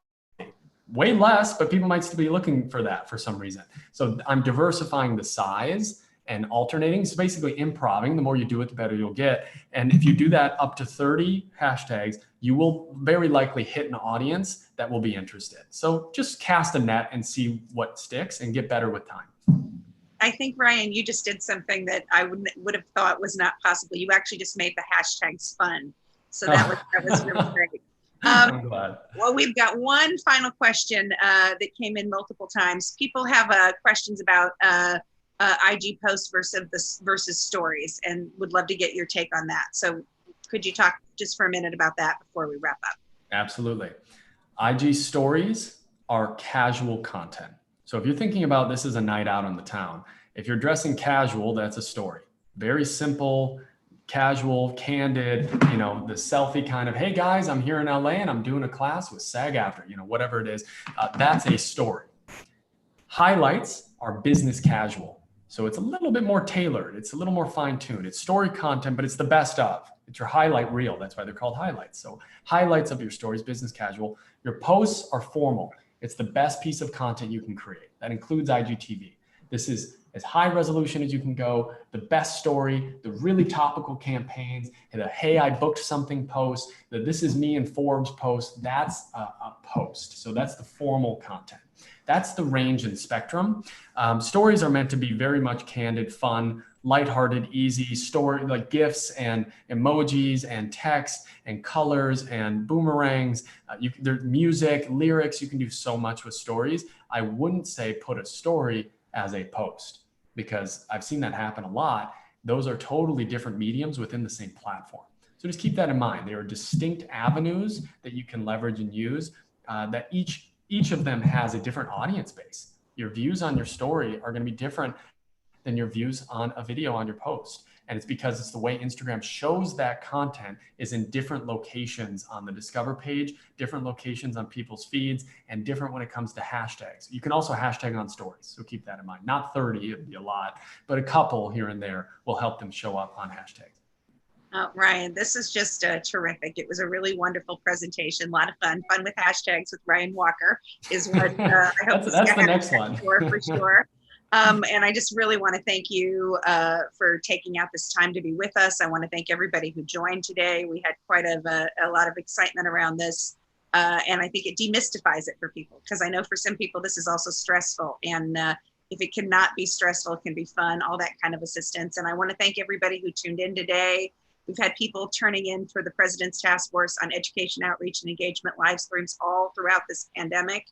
Way less, but people might still be looking for that for some reason. So I'm diversifying the size and alternating. So basically improving. The more you do it, the better you'll get. And if you do that up to 30 hashtags, you will very likely hit an audience that will be interested. So just cast a net and see what sticks and get better with time. I think, Ryan, you just did something that I would have thought was not possible. You actually just made the hashtags fun. So that was really great. I'm glad. Well, we've got one final question that came in multiple times. People have questions about IG posts versus stories and would love to get your take on that. So could you talk just for a minute about that before we wrap up? Absolutely. IG stories are casual content. So if you're thinking about this as a night out on the town, if you're dressing casual, that's a story. Very simple, casual, candid, the selfie kind of, hey guys, I'm here in LA and I'm doing a class with SAG-AFTRA, whatever it is, that's a story. Highlights are business casual. So it's a little bit more tailored. It's a little more fine-tuned. It's story content, but it's the best of. It's your highlight reel. That's why they're called highlights. So highlights of your stories, business casual. Your posts are formal. It's the best piece of content you can create. That includes IGTV. This is as high resolution as you can go, the best story, the really topical campaigns, the hey, I booked something post, the this is me in Forbes post, that's a post. So that's the formal content. That's the range and spectrum. Stories are meant to be very much candid, fun, lighthearted, easy story, like GIFs and emojis and text and colors and boomerangs. There's music, lyrics. You can do so much with stories. I wouldn't say put a story as a post because I've seen that happen a lot. Those are totally different mediums within the same platform. So just keep that in mind. There are distinct avenues that you can leverage and use that each of them has a different audience base. Your views on your story are going to be different than your views on a video on your post. And it's because it's the way Instagram shows that content is in different locations on the Discover page, different locations on people's feeds, and different when it comes to hashtags. You can also hashtag on stories, so keep that in mind. Not 30, it'd be a lot, but a couple here and there will help them show up on hashtags. Ryan, this is just terrific. It was a really wonderful presentation. A lot of fun. Fun with hashtags with Ryan Walker is what I hope that's the next one. For sure. And I just really want to thank you for taking out this time to be with us. I want to thank everybody who joined today. We had quite a lot of excitement around this. And I think it demystifies it for people, because I know for some people this is also stressful. And if it cannot be stressful, it can be fun, all that kind of assistance. And I want to thank everybody who tuned in today. We've had people turning in for the President's Task Force on Education, Outreach, and Engagement live streams all throughout this pandemic.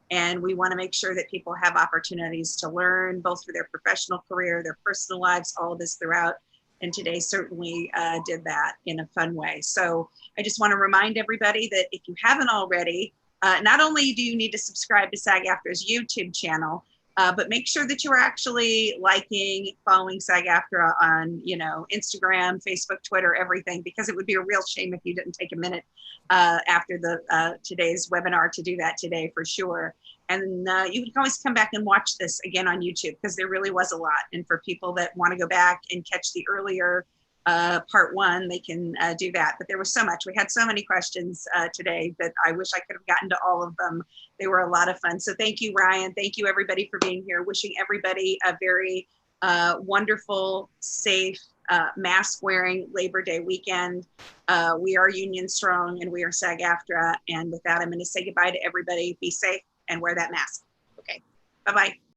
And we want to make sure that people have opportunities to learn, both for their professional career, their personal lives, all of this throughout. And today certainly did that in a fun way. So I just want to remind everybody that if you haven't already, not only do you need to subscribe to SAG-AFTRA's YouTube channel, but make sure that you are actually liking, following SAG-AFTRA on, Instagram, Facebook, Twitter, everything, because it would be a real shame if you didn't take a minute after today's webinar to do that today, for sure. And you can always come back and watch this again on YouTube, because there really was a lot. And for people that want to go back and catch the earlier part one, they can do that. But there was so much. We had so many questions today that I wish I could have gotten to all of them. They were a lot of fun. So thank you, Ryan. Thank you, everybody, for being here. Wishing everybody a very wonderful, safe, mask-wearing Labor Day weekend. We are union strong, and we are SAG-AFTRA. And with that, I'm going to say goodbye to everybody. Be safe and wear that mask. Okay. Bye-bye.